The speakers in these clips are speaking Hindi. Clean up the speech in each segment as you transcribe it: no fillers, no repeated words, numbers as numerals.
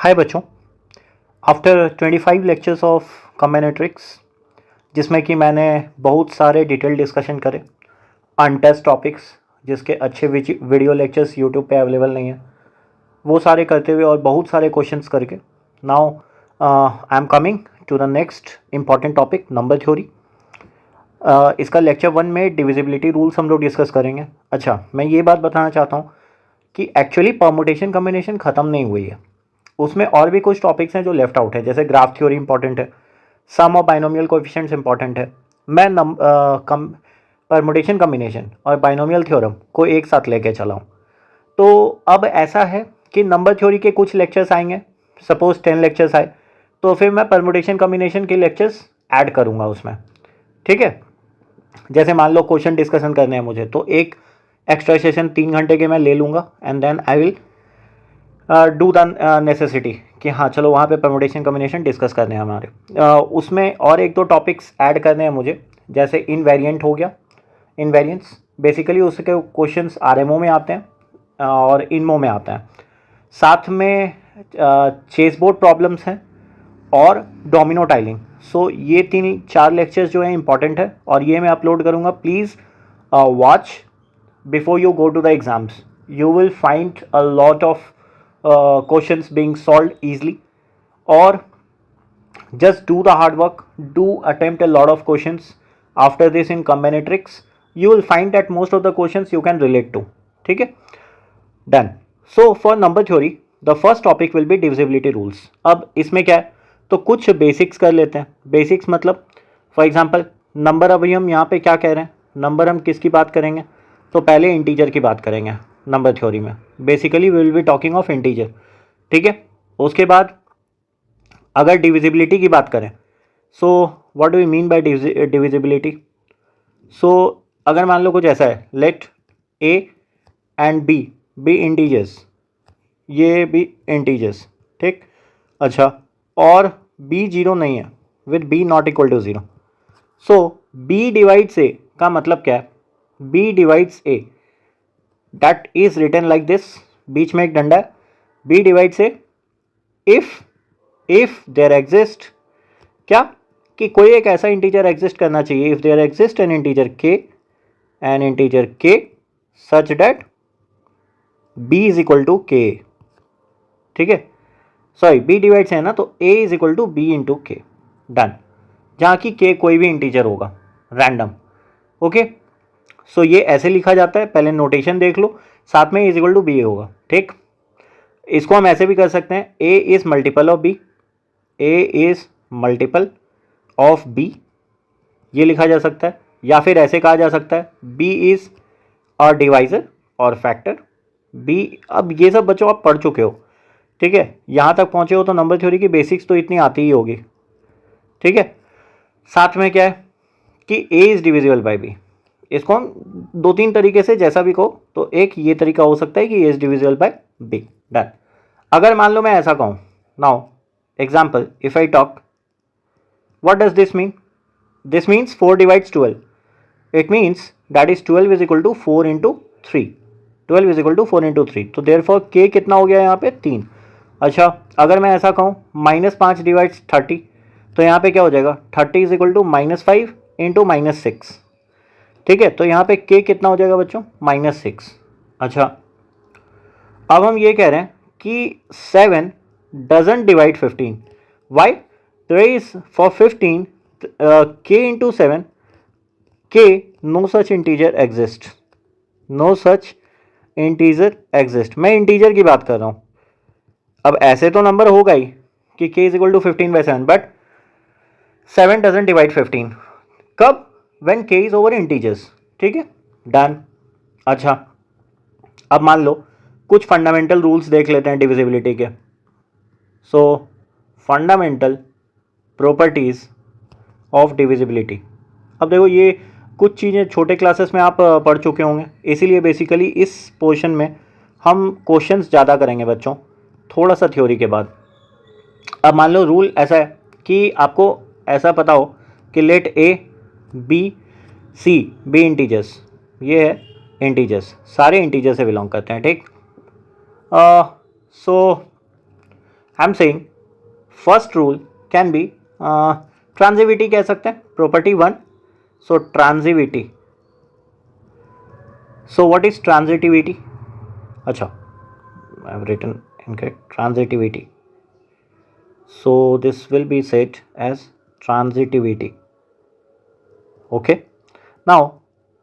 हाय बच्चों, आफ्टर 25 लेक्चर्स ऑफ कॉम्बिनेट्रिक्स जिसमें कि मैंने बहुत सारे डिटेल डिस्कशन करे अनटेस्ट टॉपिक्स जिसके अच्छे वीडियो लेक्चर्स यूट्यूब पे अवेलेबल नहीं है, वो सारे करते हुए और बहुत सारे क्वेश्चंस करके now I am coming to the next important topic number theory. इसका लेक्चर 1 में डिविजिबिलिटी रूल्स हम लोग डिस्कस करेंगे। अच्छा, मैं ये बात बताना चाहता हूँ कि एक्चुअली परमुटेशन कॉम्बिनेशन ख़त्म नहीं हुई है, उसमें और भी कुछ टॉपिक्स हैं जो लेफ्ट आउट है। जैसे ग्राफ थ्योरी इंपॉर्टेंट है, सम ऑफ बाइनोमियल कोएफिशिएंट्स इंपॉर्टेंट है। मैं परमुटेशन कॉम्बिनेशन और बाइनोमियल थ्योरम को एक साथ लेके चला हूँ। तो अब ऐसा है कि नंबर थ्योरी के कुछ लेक्चर्स आएंगे, सपोज 10 लेक्चर्स आए तो फिर मैं परमुटेशन कॉम्बिनेशन के लेक्चर्स ऐड करूँगा उसमें। ठीक है, जैसे मान लो क्वेश्चन डिस्कशन करने हैं मुझे तो एक एक्स्ट्रा सेशन 3 घंटे के मैं ले लूँगा and then I will do the necessity कि हाँ चलो वहाँ पे परमुटेशन कॉम्बिनेशन डिस्कस करने हैं हमारे। उसमें और एक दो टॉपिक्स ऐड करने हैं मुझे, जैसे इनवेरिएंट हो गया। इनवेरिएंस बेसिकली उसके क्वेश्चंस आरएमओ में आते हैं और इनमो में आते हैं। साथ में चेस बोर्ड प्रॉब्लम्स हैं और डोमिनो टाइलिंग। सो ये 3-4 लेक्चर्स जो हैं इंपॉर्टेंट है और ये मैं अपलोड करूँगा। Please watch before you go to the exams. You will find a lot of questions being solved easily, or just do the hard work, do attempt a lot of questions after this in combinatorics. You will find that most of the questions you can relate to. ठीक है, done. So for number theory the first topic will be divisibility rules. अब इसमें क्या है तो कुछ बेसिक्स कर लेते हैं। बेसिक्स मतलब फॉर एग्जांपल नंबर, अभी हम यहाँ पे क्या कह रहे हैं, नंबर हम किसकी बात करेंगे तो पहले इंटीजर की बात करेंगे नंबर थ्योरी में। Basically we will be talking of integer. ठीक है, उसके बाद अगर डिविजिबिलिटी की बात करें so what do we mean by divisibility. So अगर मान लो कुछ ऐसा है, let a and b integers, ये भी इंटीजर्स। ठीक, अच्छा, और बी जीरो नहीं है with b not equal to zero. So b divides a का मतलब क्या है, b divides a that is written like this, बीच में एक डंडा है, b divides a if there exist क्या, कि कोई एक ऐसा इंटीजर एग्जिस्ट करना चाहिए, if there exist an integer k such that b is equal to k. ठीक है, सॉरी बी डिवाइड्स है ना, तो a is equal to B into के, डन। जहाँ की के कोई भी इंटीजर होगा रैंडम। ओके, सो ये ऐसे लिखा जाता है, पहले नोटेशन देख लो, साथ में इज इक्वल टू बी होगा। ठीक, इसको हम ऐसे भी कर सकते हैं, a is multiple of b, a is multiple of b, ये लिखा जा सकता है। या फिर ऐसे कहा जा सकता है बी इज अ डिवाइजर और फैक्टर बी। अब ये सब बच्चों आप पढ़ चुके हो, ठीक है, यहाँ तक पहुँचे हो तो नंबर थ्योरी की बेसिक्स तो इतनी आती ही होगी। ठीक है, साथ में क्या है कि a is divisible by B. इसको हम 2-3 तरीके से जैसा भी कहो, तो एक ये तरीका हो सकता है कि a is divisible by b, done. अगर मान लो मैं ऐसा कहूँ, now example if I talk, what does this mean? This means 4 divides 12. It means that is 12 is equal to 4 into 3. 12 is equal to 4 into 3. तो therefore k कितना हो गया यहाँ पे 3। अच्छा, अगर मैं ऐसा कहूँ -5 डिवाइड्स 30, तो यहाँ पे क्या हो जाएगा 30 इज इक्वल टू -5 इंटू -6। ठीक है, तो यहाँ पे k कितना हो जाएगा बच्चों -6। अच्छा, अब हम ये कह रहे हैं कि 7 doesn't divide 15. Why? There is for 15 k into 7, k no such integer exists, no such integer exists। मैं इंटीजर की बात कर रहा हूँ। अब ऐसे तो नंबर होगा ही कि k is equal to 15/7, but 7 doesn't divide 15। कब? when k is over integers। ठीक है, डन। अच्छा, अब मान लो कुछ फंडामेंटल रूल्स देख लेते हैं डिविजिबिलिटी के। सो फंडामेंटल प्रॉपर्टीज़ ऑफ डिविजिबिलिटी। अब देखो ये कुछ चीज़ें छोटे क्लासेस में आप पढ़ चुके होंगे, इसीलिए बेसिकली इस पोर्शन में हम क्वेश्चंस ज़्यादा करेंगे बच्चों, थोड़ा सा थ्योरी के बाद। अब मान लो रूल ऐसा है कि आपको ऐसा पता हो कि let A B C be integers, ये है इंटीजर्स, सारे इंटीजर से बिलोंग करते हैं। ठीक, so I am saying first rule can be transitivity कह सकते हैं, property 1. So transitivity, so what is transitivity? अच्छा, I have written incorrect, transitivity. So this will be said as transitivity. Okay. Now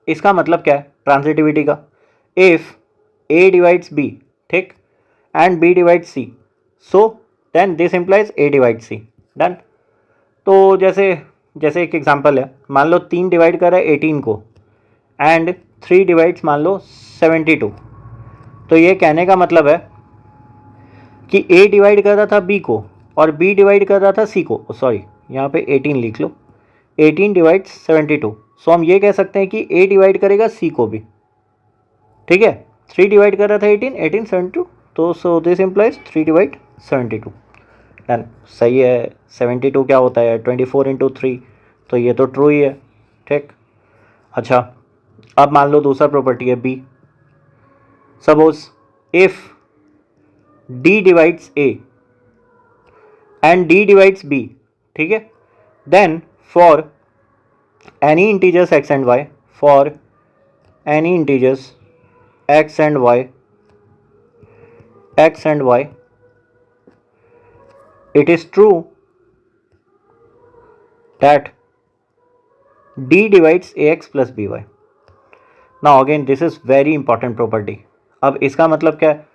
इसका मतलब क्या है ट्रांजिटिविटी का? If A divides B, ठीक, and B divides C, so then this implies A divides C. Done. तो जैसे एक एग्जांपल है, मान लो 3 डिवाइड कर रहा है 18 को एंड 3 डिवाइड्स मान लो 72. तो ये कहने का मतलब है कि A डिवाइड कर रहा था B को और B डिवाइड कर रहा था C को. सॉरी, यहाँ पे 18 लिख लो. 18 डिवाइड्स 72. सो हम ये कह सकते हैं कि A डिवाइड करेगा C को भी. ठीक है, 3 डिवाइड कर रहा था 18 72. तो so this implies 3 divide 72. Done. सही है. 72 क्या होता है? 24 इंटू 3. तो ये तो ट्रू ही है. ठीक. अच्छा, अब मान लो दूसरा प्रॉपर्टी है B. Suppose if D divides A and D divides B, ठीक है, then for any integers x and y, for any integers x and y, it is true that D divides ax plus by. Now again this is very important property. अब इसका मतलब क्या है?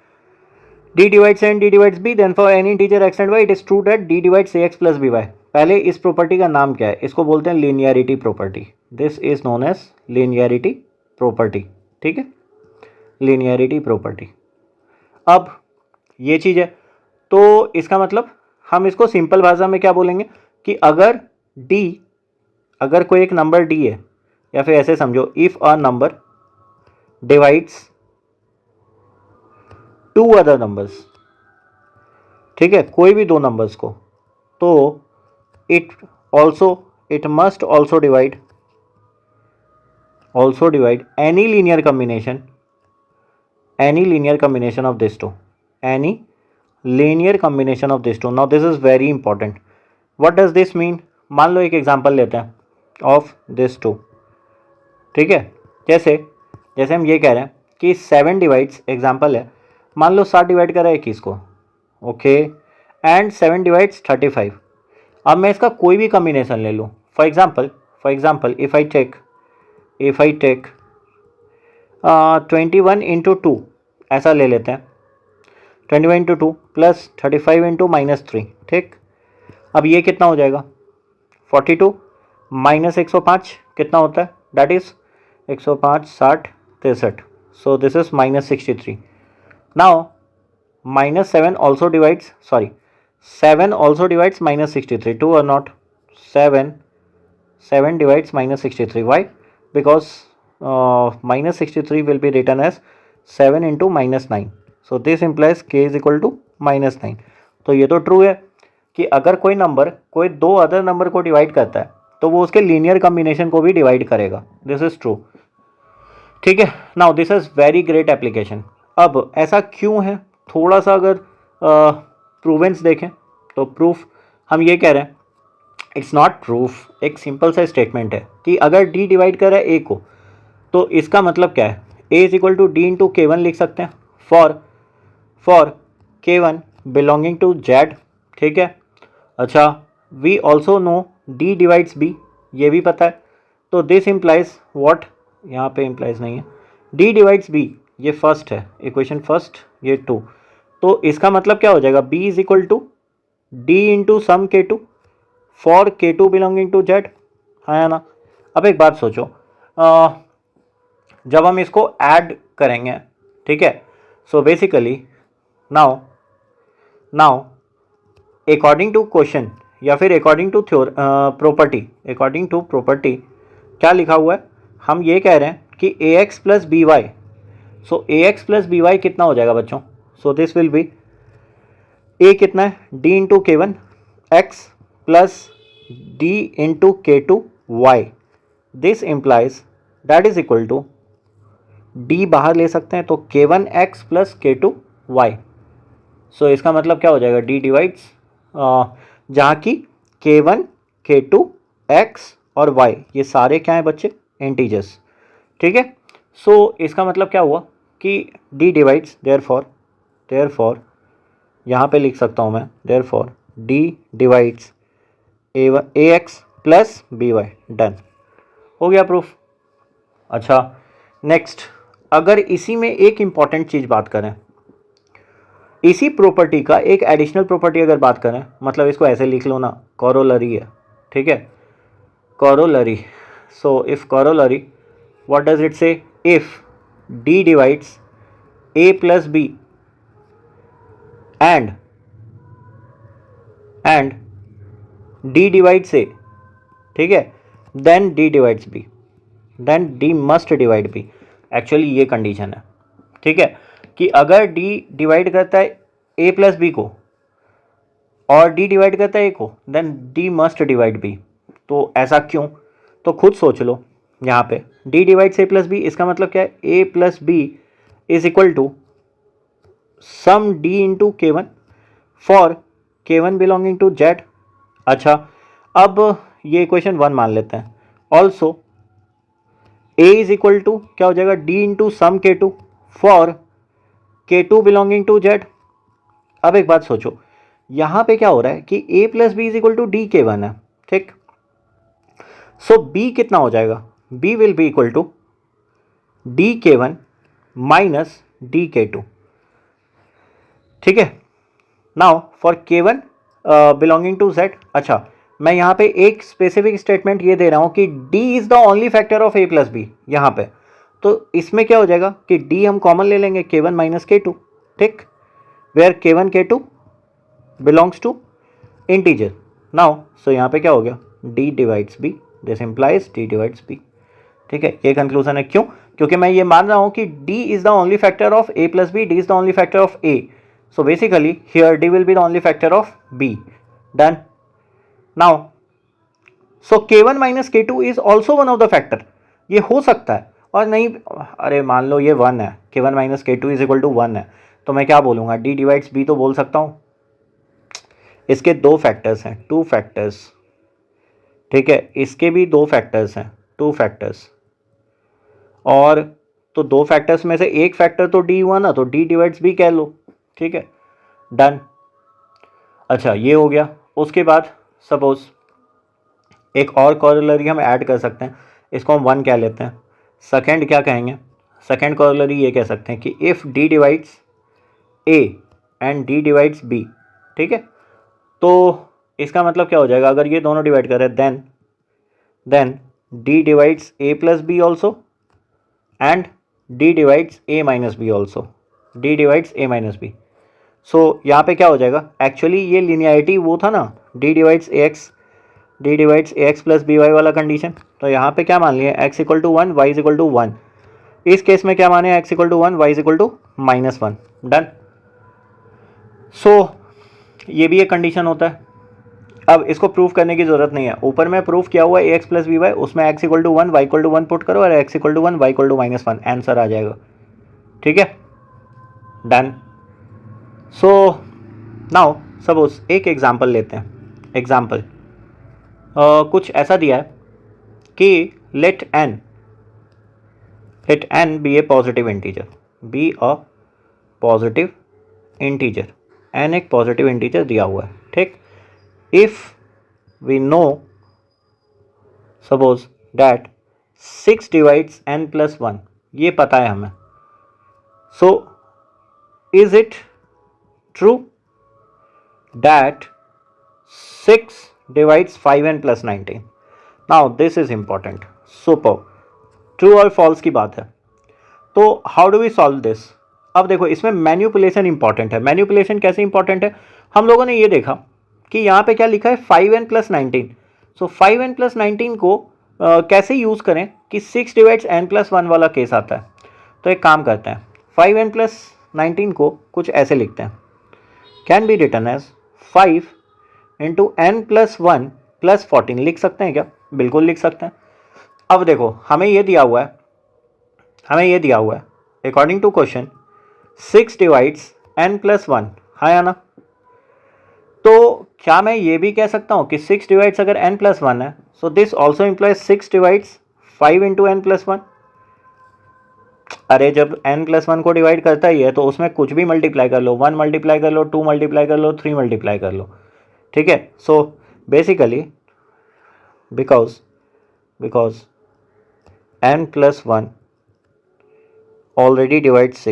D divides A and D divides B, then for any integer x and y it is true that D divides ax plus by. पहले इस प्रॉपर्टी का नाम क्या है? इसको बोलते हैं linearity property. This is known as linearity property. ठीक है, लीनियरिटी प्रॉपर्टी. अब ये चीज़ है, तो इसका मतलब हम इसको सिंपल भाषा में क्या बोलेंगे कि अगर कोई एक नंबर D है, या फिर ऐसे समझो, if a number divides 2 other numbers, ठीक है, कोई भी 2 नंबर्स को, तो it must also divide any linear combination of these two. Now this is very important. What does this mean? मान लो एक एग्जांपल लेते हैं ऑफ दिस टू. ठीक है, जैसे हम ये कह रहे हैं कि 7 डिवाइड्स, एग्जांपल है, मान लो 7 डिवाइड करा 21 को, ओके, एंड 7 डिवाइड्स 35. अब मैं इसका कोई भी कम्बिनेशन ले लूँ. For example if I take 21 into 2, ऐसा ले लेते हैं, 21 इंटू 2 प्लस 35 इंटू -3. ठीक, अब ये कितना हो जाएगा? 42 माइनस 105 कितना होता है? That is 105 60 63. So this is -63. Now -7 also divides, 7 also divides -63, true or not? 7 divides -63. Why? Because -63 will be written as 7 into -9. So this implies k is equal to -9. तो ये तो ट्रू है कि अगर कोई नंबर कोई 2 अदर नंबर को डिवाइड करता है तो वो उसके लीनियर कम्बिनेशन को भी डिवाइड करेगा. This is true. ठीक है. Now this is very great application. अब ऐसा क्यों है? थोड़ा सा अगर प्रूवेंस देखें तो प्रूफ हम ये कह रहे हैं, इट्स नॉट प्रूफ, एक सिंपल सा स्टेटमेंट है कि अगर D डिवाइड कर रहा है A को, तो इसका मतलब क्या है? A is equal to D into K1 लिख सकते हैं for K1 belonging to Z. ठीक है. अच्छा, we also know D divides B, ये भी पता है. तो दिस इम्प्लाइज व्हाट? यहाँ पे इम्प्लाइज नहीं है. D डिवाइड्स B, ये फर्स्ट है, इक्वेशन फर्स्ट, ये 2. तो इसका मतलब क्या हो जाएगा? B is equal to D into some K2 for K2 belonging to Z, है ना? अब एक बात सोचो, जब हम इसको ऐड करेंगे, ठीक है, so basically now according to question या फिर अकॉर्डिंग टू प्रॉपर्टी क्या लिखा हुआ है? हम ये कह रहे हैं कि ax plus B Y. So ax plus B Y कितना हो जाएगा बच्चों? So this will be a कितना है? d into K1 x plus d into K2 y. This implies that is equal to d बाहर ले सकते हैं तो K1 x plus K2 y. सो इसका मतलब क्या हो जाएगा, डी डिवाइड्स, जहाँ की k1 k2 x और y ये सारे क्या हैं बच्चे, इंटीजर्स, ठीक है। सो इसका मतलब क्या हुआ कि डी डिवाइड्स, देयरफॉर यहाँ पे लिख सकता हूँ मैं, therefore d divides a x plus B y, done, हो गया प्रूफ। अच्छा नेक्स्ट, अगर इसी में एक इम्पॉर्टेंट चीज़ बात करें, इसी प्रॉपर्टी का एक एडिशनल प्रॉपर्टी अगर बात करें, मतलब इसको ऐसे लिख लो ना, कॉरोलरी है, ठीक है, corollary. So if corollary, what does it say, if d divides a plus b and d divides a, ठीक है, then d divides b, then d must divide b. Actually ये कंडीशन है, ठीक है, कि अगर डी डिवाइड करता है ए प्लस बी को और डी डिवाइड करता है ए को, then d must divide b. तो ऐसा क्यों, तो खुद सोच लो, यहाँ पे d divides a plus b, इसका मतलब क्या है, a plus b is equal to some d into k one for k one belonging to z. अच्छा अब ये इक्वेशन 1 मान लेते हैं। Also a is equal to क्या हो जाएगा, d into some k two for k two belonging to Z. अब एक बात सोचो, यहाँ पे क्या हो रहा है कि a plus b is equal to d k one है, ठीक। सो बी कितना हो जाएगा, b will be equal to d k one minus d k two, ठीक है। Now for k one belonging to z, अच्छा मैं यहाँ पे एक स्पेसिफिक स्टेटमेंट ये दे रहा हूँ कि d is the only factor of a plus B यहाँ पे, तो इसमें क्या हो जाएगा कि d हम कॉमन ले लेंगे, k1 माइनस के टू, ठीक, where k1 k2 belongs to integer. Now so यहाँ पे क्या हो गया, d divides b, this implies d divides b, ठीक है, ये कंक्लूजन है। क्यों, क्योंकि मैं ये मान रहा हूँ कि d is the only factor of a plus B, d is the only factor of a, so basically here d will be the only factor of b, done। now so k1 minus k2 is also one of the factor, ये हो सकता है और नहीं, अरे मान लो ये 1 है, k1 minus k2 is equal to 1 है, तो मैं क्या बोलूँगा, d डिवाइड्स b तो बोल सकता हूँ। इसके 2 फैक्टर्स हैं, 2 फैक्टर्स, ठीक है, इसके भी 2 फैक्टर्स हैं, 2 फैक्टर्स, और तो 2 फैक्टर्स में से एक फैक्टर तो d हुआ ना, तो d डिवाइड्स b कह लो, ठीक है, डन। अच्छा ये हो गया। उसके बाद सपोज एक और कॉरोलरी हम ऐड कर सकते हैं, इसको हम 1 कह लेते हैं। सेकंड क्या कहेंगे, सेकंड कॉरोलरी ये कह सकते हैं कि if d divides a and d divides b, ठीक है, तो इसका मतलब क्या हो जाएगा, अगर ये दोनों डिवाइड करें then d divides a plus b also and d divides a minus b also, d divides a minus b. सो यहाँ पे क्या हो जाएगा, एक्चुअली ये लिनियरिटी वो था ना, d divides a x plus B y वाला कंडीशन, तो यहाँ पे क्या मान लिया, x equal to 1 y is equal to 1, इस केस में क्या माने, x equal to 1 y is equal to minus 1, done. सो ये भी एक कंडीशन होता है। अब इसको प्रूफ करने की ज़रूरत नहीं है, ऊपर में प्रूफ किया हुआ है a x plus B y, उसमें x equal to 1 y equal to 1 put करो और x equal to 1 y equal to minus 1, answer आ जाएगा, ठीक है, डन। सो नाउ सपोज एक एग्जाम्पल लेते हैं, एग्जाम्पल कुछ ऐसा दिया है कि let n be a positive integer, b a positive integer, n एक पॉजिटिव इंटीजर दिया हुआ है, ठीक। If we know suppose that 6 divides n plus 1, ये पता है हमें, so is it true that 6 divides 5n plus 19? Now this is important, super, true और false की बात है। तो how do we solve this? अब देखो इसमें मैन्युपुलेशन इंपॉर्टेंट है। मैन्युपुलेशन कैसे इंपॉर्टेंट है, हम लोगों ने ये देखा कि यहाँ पे क्या लिखा है 5n plus 19, सो 5n plus 19 को कैसे यूज़ करें कि 6 डिवाइड्स n plus 1 वाला केस आता है। तो एक काम करते हैं, 5n plus 19 को कुछ ऐसे लिखते हैं, can be written as 5 into n plus 1 plus 14, लिख सकते हैं क्या, बिल्कुल लिख सकते हैं। अब देखो हमें ये दिया हुआ है, according to question 6 divides n plus 1, आया ना। तो क्या मैं ये भी कह सकता हूँ कि 6 डिवाइड्स अगर n+1 है, so this also implies 6 divides 5 into n+1। अरे जब n+1 को डिवाइड करता ही है तो उसमें कुछ भी मल्टीप्लाई कर लो, 1 मल्टीप्लाई कर लो, 2 मल्टीप्लाई कर लो, 3 मल्टीप्लाई कर लो, ठीक है। So basically because n+1 already divides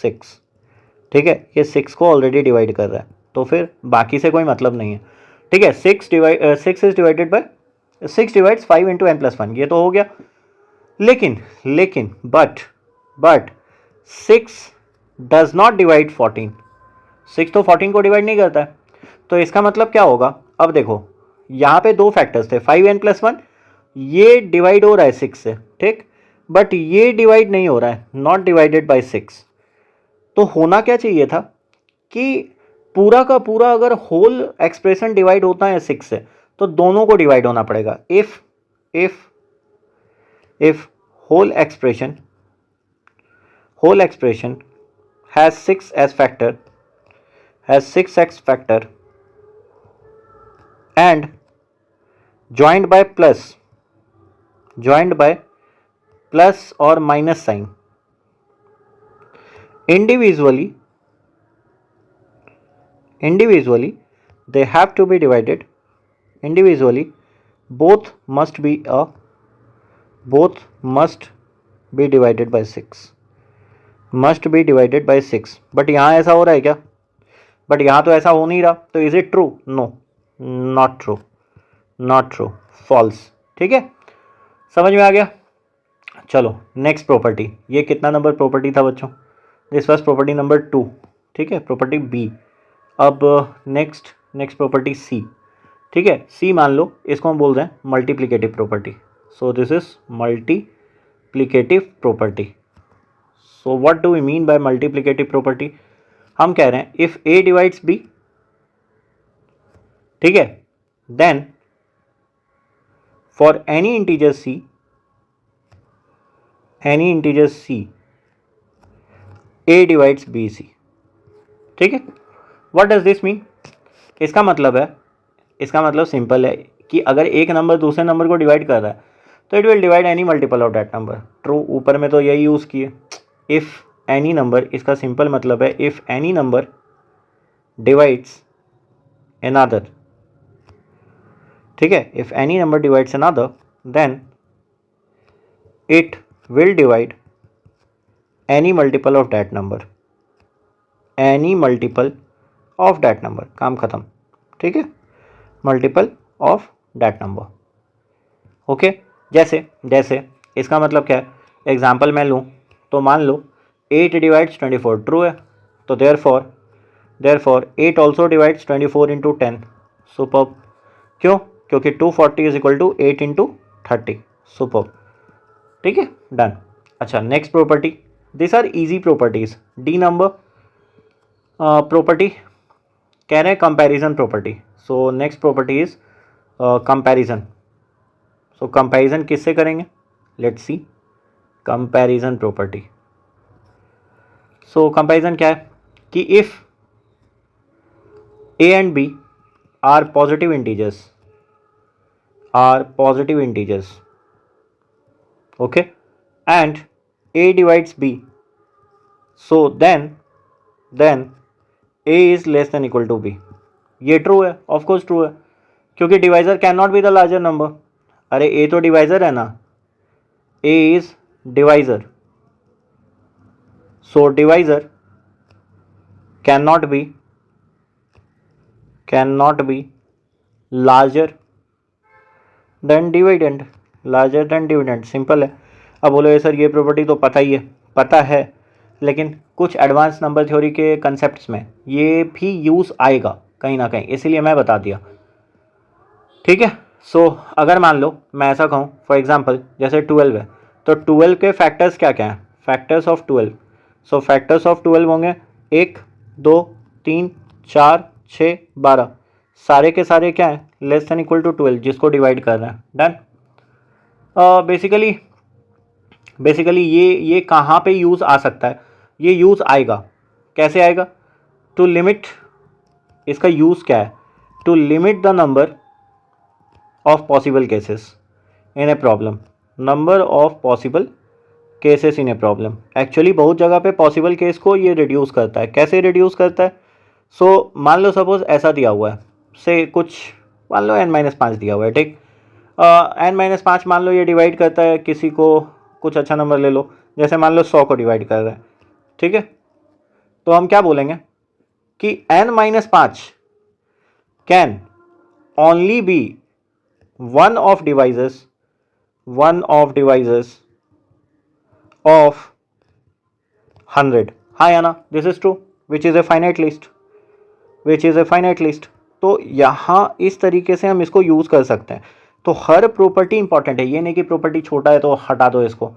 6, ठीक है। ये 6 को ऑलरेडी डिवाइड कर रहा है, तो फिर बाकी से कोई मतलब नहीं है, ठीक है। 6 is divided by 6 divides 5 into n+1, ये तो हो गया। लेकिन बट 6 डज नॉट डिवाइड 14। 6 तो 14 को डिवाइड नहीं करता है। तो इसका मतलब क्या होगा, अब देखो यहाँ पे दो फैक्टर्स थे 5n+1, ये डिवाइड हो रहा है 6 से, ठीक, बट ये डिवाइड नहीं हो रहा है, नॉट डिवाइडेड बाय 6। तो होना क्या चाहिए था कि पूरा का पूरा अगर होल एक्सप्रेशन डिवाइड होता है 6 से तो दोनों को डिवाइड होना पड़ेगा। If whole expression has 6 as factor, has 6x factor and joined by plus or minus sign, individually they have to be divided, individually both must be divided by 6, but यहाँ ऐसा हो रहा है क्या, बट यहाँ तो ऐसा हो नहीं रहा, तो is it true, no, not true, false, ठीक है। समझ में आ गया। चलो नेक्स्ट प्रॉपर्टी, ये कितना नंबर प्रॉपर्टी था बच्चों, दिस वाज प्रॉपर्टी नंबर 2, ठीक है, प्रॉपर्टी बी। अब नेक्स्ट प्रॉपर्टी सी, ठीक है। सी मान लो इसको हम बोल रहे हैं multiplicative property, so this is multiplicative property. So what do we mean by multiplicative property, हम कह रहे हैं इफ ए डिवाइड्स बी, ठीक है, then for any integer C A divides B C, ठीक है। व्हाट डज दिस मीन, इसका मतलब सिंपल है कि अगर एक नंबर दूसरे नंबर को डिवाइड कर रहा है तो it will divide any multiple of that number. True, ऊपर में तो यही यूज़ किए। इफ़ एनी नंबर, इसका सिंपल मतलब है if any number divides another, ठीक है, if any number divides another then it will divide any multiple of that number, काम ख़त्म, ठीक है, multiple of that number, okay. जैसे इसका मतलब क्या है, एग्जाम्पल मैं लूँ तो मान लो 8 डिवाइड्स 24, ट्रू है, तो therefore 8 also divides 24 into 10, superb. क्यों, क्योंकि 240 is equal to 8 into 30, superb, ठीक है, डन। अच्छा next property, this are easy properties. The number property कह रहे हैं comparison property, so next property is comparison. So comparison किससे करेंगे, let's see comparison property. So comparison क्या है कि if a and b are positive integers, okay, and a divides B, so then a is less than equal to b. ये ट्रू है, ऑफ कोर्स ट्रू है, क्योंकि divisor can not be the larger number. अरे ए तो डिवाइजर है ना, a is divisor, so divisor can not be larger than dividend, simple है। अब बोलो सर ये प्रॉपर्टी तो पता है, लेकिन कुछ एडवांस नंबर थ्योरी के कंसेप्ट्स में ये भी यूज़ आएगा कहीं ना कहीं, इसीलिए मैं बता दिया, ठीक है। सो अगर मान लो मैं ऐसा कहूँ, फॉर एग्जांपल जैसे 12 है, तो 12 के फैक्टर्स क्या क्या हैं, factors of 12, so factors of 12 होंगे 1 2 3 4 6 12, सारे के सारे क्या हैं, लेस देन इक्वल टू 12, जिसको डिवाइड कर रहे हैं, डन। बेसिकली ये कहाँ पे यूज़ आ सकता है, ये यूज़ आएगा, कैसे आएगा? टू लिमिट, इसका यूज़ क्या है? To limit the number of possible cases in a problem, number of possible cases in a problem. Actually बहुत जगह पे पॉसिबल केस को ये रिड्यूस करता है। कैसे रिड्यूस करता है? सो मान लो सपोज ऐसा दिया हुआ है, से कुछ मान लो n-5 दिया हुआ है, ठीक। n-5 मान लो ये डिवाइड करता है किसी को, कुछ अच्छा नंबर ले लो, जैसे मान लो 100 को डिवाइड कर रहा है, ठीक है। तो हम क्या बोलेंगे कि n-5 can only be one of devices of 100। हाँ या ना? This is true, which is a finite list. तो यहाँ इस तरीके से हम इसको यूज़ कर सकते हैं। तो हर प्रॉपर्टी इंपॉर्टेंट है, ये नहीं कि प्रॉपर्टी छोटा है तो हटा दो इसको,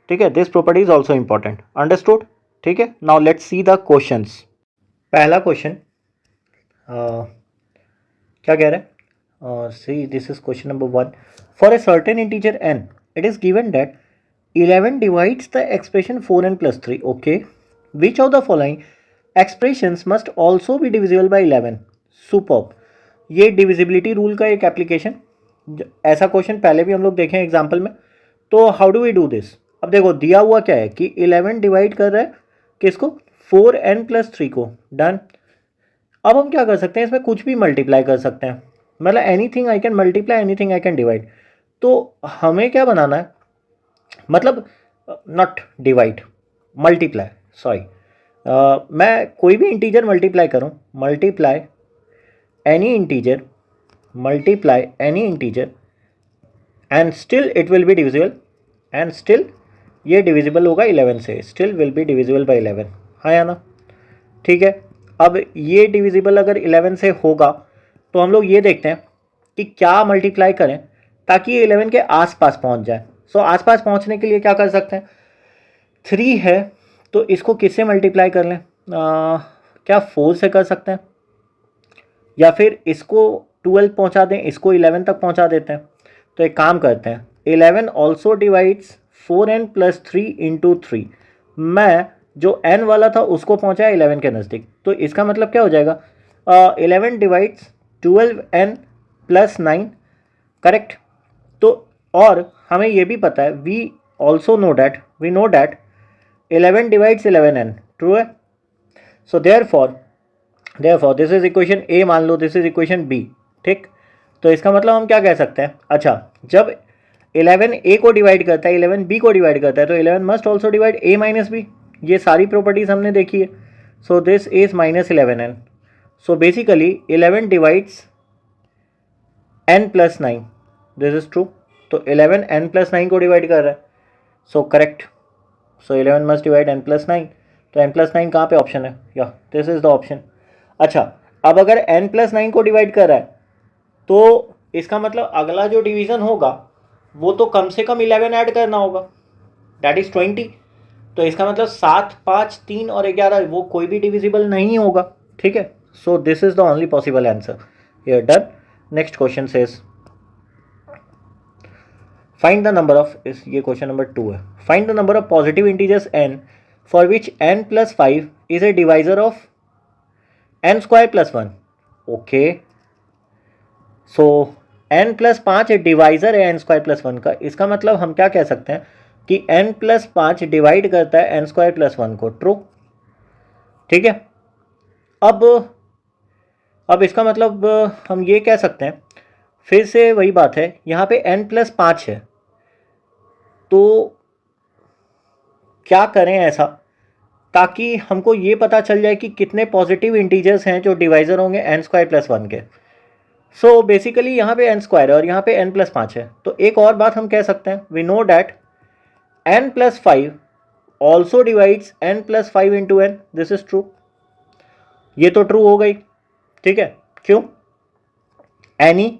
ठीक है। This property is also important, understood, ठीक है। Now let's see the questions. पहला क्वेश्चन क्या कह रहा है? See, this is question number 1. For a certain integer n, it is given that 11 divides the expression 4n plus 3. Okay. Which of the following expressions must also be divisible by 11? Superb. ये डिविजिबिलिटी रूल का एक एप्लीकेशन, ऐसा क्वेश्चन पहले भी हम लोग देखे हैं एग्जाम्पल में। तो how do we do this? अब देखो दिया हुआ क्या है कि 11 डिवाइड कर रहा है किसको? 4n plus 3 को। डन। अब हम क्या कर सकते हैं, इसमें कुछ भी मल्टीप्लाई कर सकते हैं, मतलब anything I can multiply, anything I can divide. तो हमें क्या बनाना है, मतलब नॉट डिवाइड, मल्टीप्लाई, सॉरी, मैं कोई भी इंटीजर मल्टीप्लाई करूं, multiply any integer and still it will be divisible, and still ये डिविजिबल होगा 11 से, still will be divisible bye 11। हाँ या ना? ठीक है। अब ये डिविजिबल अगर 11 से होगा तो हम लोग ये देखते हैं कि क्या मल्टीप्लाई करें ताकि ये 11 के आसपास पहुंच जाए। सो आसपास पहुंचने के लिए क्या कर सकते हैं? 3 है तो इसको किससे मल्टीप्लाई कर लें? क्या 4 से कर सकते हैं, या फिर इसको 12 पहुंचा दें, इसको 11 तक पहुंचा देते हैं। तो एक काम करते हैं, 11 also divides 4n plus 3 into 3। मैं जो n वाला था उसको पहुंचाया 11 के नज़दीक, तो इसका मतलब क्या हो जाएगा? 11 डिवाइड्स 12n plus 9, करेक्ट। तो और हमें ये भी पता है, we know that 11 divides 11n, true है। So therefore this is equation a मान लो, दिस इज इक्वेशन बी, ठीक। तो इसका मतलब हम क्या कह सकते हैं? अच्छा, जब 11 ए को डिवाइड करता है, 11 बी को डिवाइड करता है, तो 11 मस्ट ऑल्सो डिवाइड ए माइनस बी। ये सारी प्रॉपर्टीज हमने देखी है। So this is -11n। So basically 11 divides n plus 9, this is true. तो 11 n plus 9 को डिवाइड कर रहा है, सो करेक्ट। सो 11 मस्ट डिवाइड n plus 9। तो n plus 9 कहाँ पे ऑप्शन है? या दिस इज द ऑप्शन। अच्छा, अब अगर n plus 9 को डिवाइड कर रहा है तो इसका मतलब अगला जो डिवीजन होगा वो तो कम से कम 11 ऐड करना होगा, दैट इज 20। तो इसका मतलब 7, 5, 3 और 11 वो कोई भी डिविजिबल नहीं होगा, ठीक है। So this is the only possible answer here. Done. Next question says find the number of, ये क्वेश्चन नंबर 2 है। Find the number of positive integers n for which n plus 5 is a divisor of n square plus 1। Okay, so n plus 5 एक डिवाइजर है n square plus 1 का। इसका मतलब हम क्या कह सकते हैं कि n plus 5 डिवाइड करता है n square plus 1 को, ट्रू, ठीक है। अब इसका मतलब हम ये कह सकते हैं, फिर से वही बात है, यहाँ पे n plus 5 है, तो क्या करें ऐसा ताकि हमको ये पता चल जाए कि कितने पॉजिटिव इंटीजर्स हैं जो डिवाइजर होंगे n square plus 1 के। सो बेसिकली यहाँ पे n स्क्वायर है और यहाँ पे n plus 5 है। तो एक और बात हम कह सकते हैं, we know that n plus 5 also divides n plus 5 into n, this is true. ये तो ट्रू हो गई, ठीक है। क्यों? एनी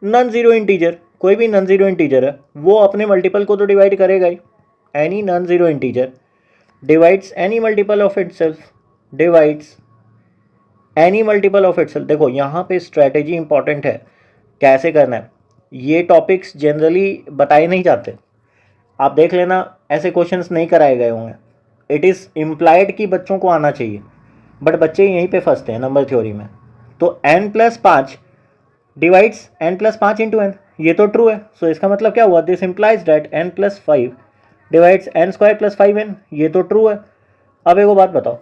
नॉन जीरो इंटीजर, कोई भी नॉन जीरो इंटीजर है वो अपने मल्टीपल को तो डिवाइड करेगा ही। Any non zero integer divides any multiple of itself, divides any multiple of itself. देखो यहाँ पे स्ट्रैटेजी इंपॉर्टेंट है, कैसे करना है। ये टॉपिक्स जनरली बताए नहीं जाते, आप देख लेना, ऐसे क्वेश्चंस नहीं कराए गए होंगे। इट इज़ इम्प्लाइड कि बच्चों को आना चाहिए, बट बच्चे यहीं पे फंसते हैं नंबर थ्योरी में। तो n+5 divides n+5 into N, ये तो ट्रू है। सो इसका मतलब क्या हुआ, this implies that n+5 divides n² + 5n, ये तो ट्रू है। अब एक बात बताओ,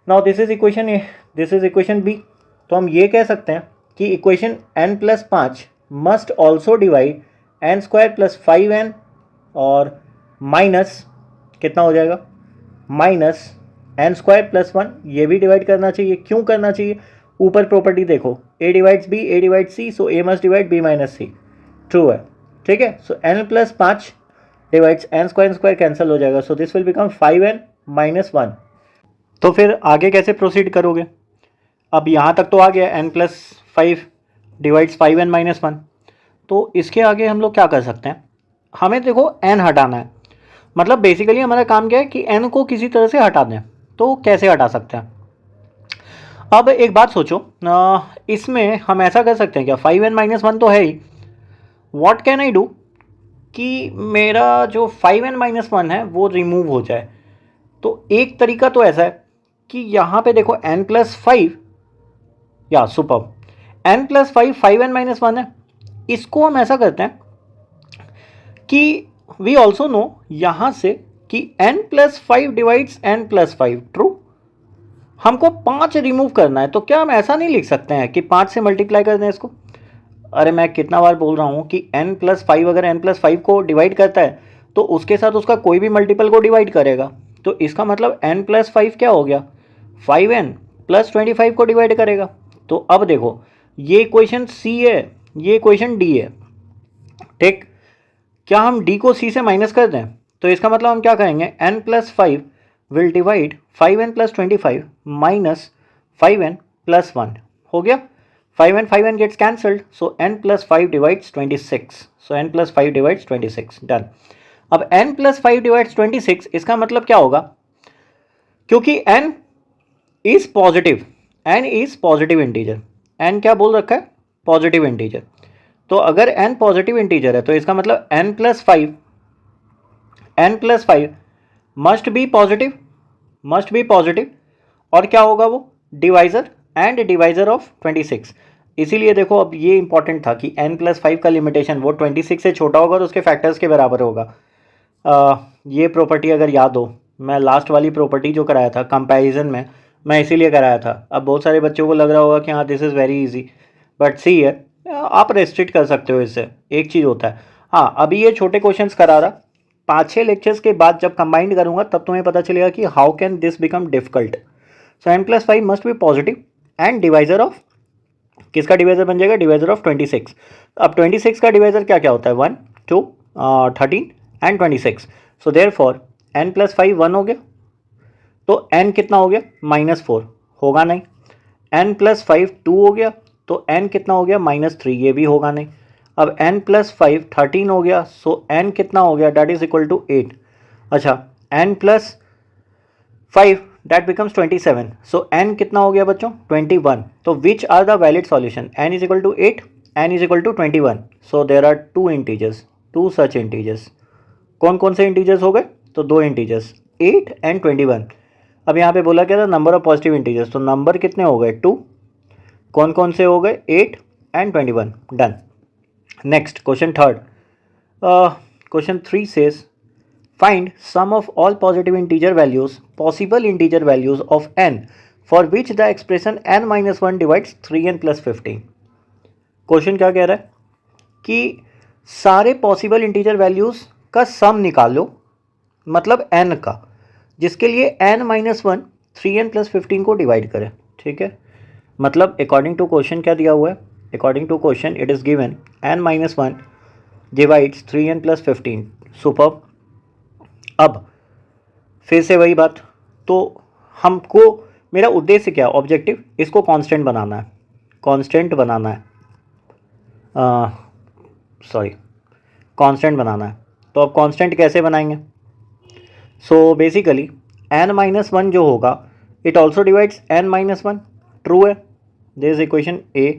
now this is equation A, this is equation B. तो हम ये कह सकते हैं कि equation n+5 must also divide n² + 5n और माइनस कितना हो जाएगा, माइनस n² + 1, ये भी डिवाइड करना चाहिए। क्यों करना चाहिए, ऊपर प्रॉपर्टी देखो, a divides b, a divides c, so a must divide b - c, true है, ठीक है। सो n+5 डिवाइड्स n² कैंसिल हो जाएगा, सो दिस विल बिकम 5n - 1। तो फिर आगे कैसे प्रोसीड करोगे, अब यहाँ तक तो आ गया n+5 डिवाइड्स 5n - 1, तो इसके आगे हम लोग क्या कर सकते हैं, हमें देखो n हटाना है, मतलब बेसिकली हमारा काम क्या है कि n को किसी तरह से हटा दें। तो कैसे हटा सकते हैं, अब एक बात सोचो, इसमें हम ऐसा कर सकते हैं क्या, 5n - 1 तो है ही, व्हाट कैन आई डू कि मेरा जो 5n - 1 है वो रिमूव हो जाए। तो एक तरीका तो ऐसा है कि यहाँ पे देखो n+5, या सुपर, n+5 5n - 1 है, इसको हम ऐसा करते हैं कि वी ऑल्सो नो यहाँ से कि n+5 डिवाइड्स n+5, ट्रू। हमको 5 रिमूव करना है, तो क्या हम ऐसा नहीं लिख सकते हैं कि 5 से मल्टीप्लाई कर दें इसको। अरे मैं कितना बार बोल रहा हूँ कि n+5 अगर n+5 को डिवाइड करता है तो उसके साथ उसका कोई भी मल्टीपल को डिवाइड करेगा। तो इसका मतलब n+5 क्या हो गया, 5n + 25 को डिवाइड करेगा। तो अब देखो ये इक्वेशन C है, ये इक्वेशन D है, ठीक। क्या हम D को C से माइनस कर दें, तो इसका मतलब हम क्या करेंगे, n+5 will divide 5n + 25 minus 5n + 1, हो गया। 5n gets cancelled, so n+5 divides 26, so n+5 divides 26, done. अब n+5 divides 26 इसका मतलब क्या होगा, क्योंकि n is positive, n is positive integer, n क्या बोल रखा है, पॉजिटिव इंटीजर। तो अगर n पॉजिटिव इंटीजर है तो इसका मतलब n+5 must be positive, must be positive, और क्या होगा वो, डिवाइजर एंड डिवाइजर ऑफ 26। इसीलिए देखो अब ये इंपॉर्टेंट था कि n+5 का लिमिटेशन वो 26 से छोटा होगा और उसके फैक्टर्स के बराबर होगा। ये प्रॉपर्टी अगर याद हो, मैं लास्ट वाली प्रॉपर्टी जो कराया था कंपैरिजन में, मैं इसीलिए कराया था। अब बहुत सारे बच्चों को लग रहा होगा कि हाँ this is very easy, but see है, आप रेस्ट्रिक्ट कर सकते हो इससे, एक चीज़ होता है। हाँ अभी ये छोटे क्वेश्चंस करा रहा, 5-6 लेक्चर्स के बाद जब कंबाइंड करूँगा तब तुम्हें पता चलेगा कि how can this become difficult. So n+5 must be positive and divisor of, किसका डिवाइजर बन जाएगा, डिवाइजर ऑफ 26। अब 26 का डिवाइजर क्या क्या होता है, 1, 2, 13 एंड 26। सो देयरफॉर n+5 1 हो गया, तो n कितना हो गया, -4, होगा नहीं। n+5 2 हो गया, तो n कितना हो गया, -3, ये भी होगा नहीं। अब n+5 13 हो गया, सो n कितना हो गया, डैट इज इक्वल टू 8। अच्छा n+5 that becomes 27, so n कितना हो गया बच्चों, 21। तो which are the valid solution, n is equal to 8, n is equal to 21, so there are two integers, two such integers। कौन कौन से इंटीजर्स हो गए, तो दो इंटीजर्स 8 एंड 21। अब यहाँ पे बोला क्या था, नंबर ऑफ पॉजिटिव इंटीजर्स, तो नंबर कितने हो गए, 2। कौन कौन से हो गए, 8 and 21, done. Next question third, question 3 says find sum of all positive integer values, possible integer values of n for which the expression n - 1 divides 3n + 15। Question क्या कह रहा है कि सारे पॉसिबल इंटीजर वैल्यूज़ का सम निकालो, मतलब n का, जिसके लिए n - 1 3n + 15 को डिवाइड करे, ठीक है। मतलब अकॉर्डिंग टू क्वेश्चन क्या दिया हुआ है, according to question it is given n - 1 divides 3n + 15, super. अब फिर से वही बात, तो हमको, मेरा उद्देश्य क्या, ऑब्जेक्टिव, इसको कांस्टेंट बनाना है, कांस्टेंट बनाना है, सॉरी कांस्टेंट बनाना है। तो अब कांस्टेंट कैसे बनाएंगे, सो बेसिकली n - 1 जो होगा it also divides n - 1, true है, this is equation A,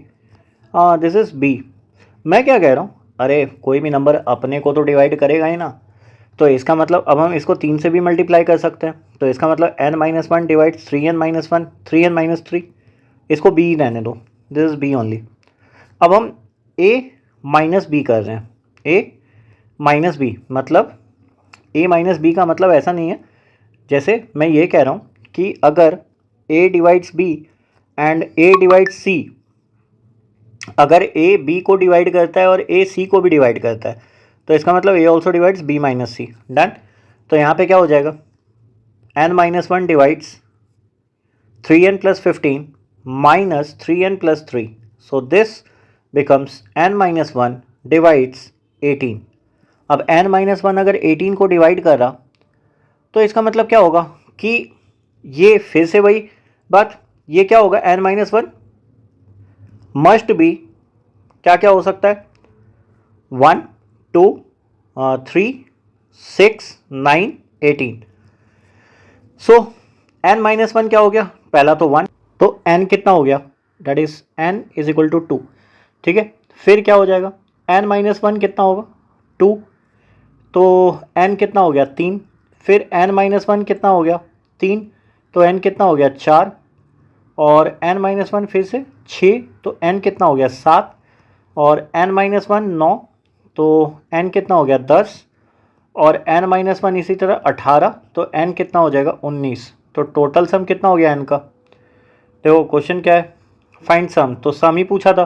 this is b. मैं क्या कह रहा हूँ, अरे कोई भी नंबर अपने को तो डिवाइड करेगा ही ना, तो इसका मतलब अब हम इसको 3 से भी मल्टीप्लाई कर सकते हैं, तो इसका मतलब n-1 डिवाइड्स 3n-1, 3n-3, इसको b रहने दो, दिस इज b ओनली। अब हम a माइनस बी कर रहे हैं, a माइनस बी मतलब a माइनस बी का मतलब ऐसा नहीं है, जैसे मैं ये कह रहा हूँ कि अगर a divides b and a divides c, अगर a b को डिवाइड करता है और a c को भी डिवाइड करता है, तो इसका मतलब a also divides b minus c. Done. तो यहाँ पे क्या हो जाएगा, n-1 divides 3n+15 minus 3n+3, so this becomes n-1 divides 18। अब n-1 अगर 18 को डिवाइड कर रहा, तो इसका मतलब क्या होगा कि ये फिर से वही बात, ये क्या होगा, n-1 मस्ट बी क्या क्या हो सकता है, 1 2 3 6 9 18। सो n-1 क्या हो गया, पहला तो 1, तो n कितना हो गया, that is n is equal to 2। ठीक है, फिर क्या हो जाएगा, n-1 कितना होगा 2, तो n कितना हो गया 3, फिर n-1 कितना हो गया 3, तो n कितना हो गया 4, और n-1 फिर से 6, तो n कितना हो गया 7, और n-1 9, तो n कितना हो गया 10, और n-1 इसी तरह 18, तो n कितना हो जाएगा 19। तो टोटल सम कितना हो गया n का, देखो क्वेश्चन क्या है, फाइंड सम, तो सम ही पूछा था,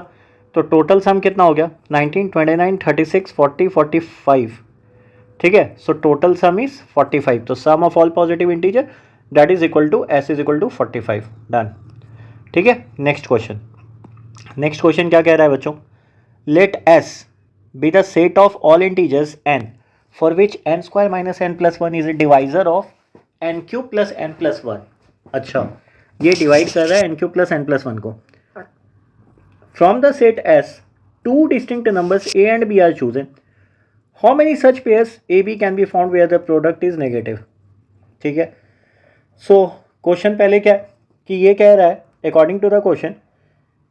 तो टोटल सम कितना हो गया 19 29 36 40 45। ठीक है, सो टोटल सम इज 45, तो sum of all positive integer that is equal to s is equal to 45। Done. ठीक है, नेक्स्ट क्वेश्चन। नेक्स्ट क्वेश्चन क्या कह रहा है बच्चों, late s be the set of all integers n for which n square minus n plus 1 is a divisor of n cube plus n plus 1। अच्छा, ये डिवाइड कर रहा है n cube plus n plus 1 को। From the set S, two distinct numbers a and b are chosen. How many such pairs a b can be found where the product is negative? ठीक है, सो क्वेश्चन पहले क्या है कि ये कह रहा है according to the question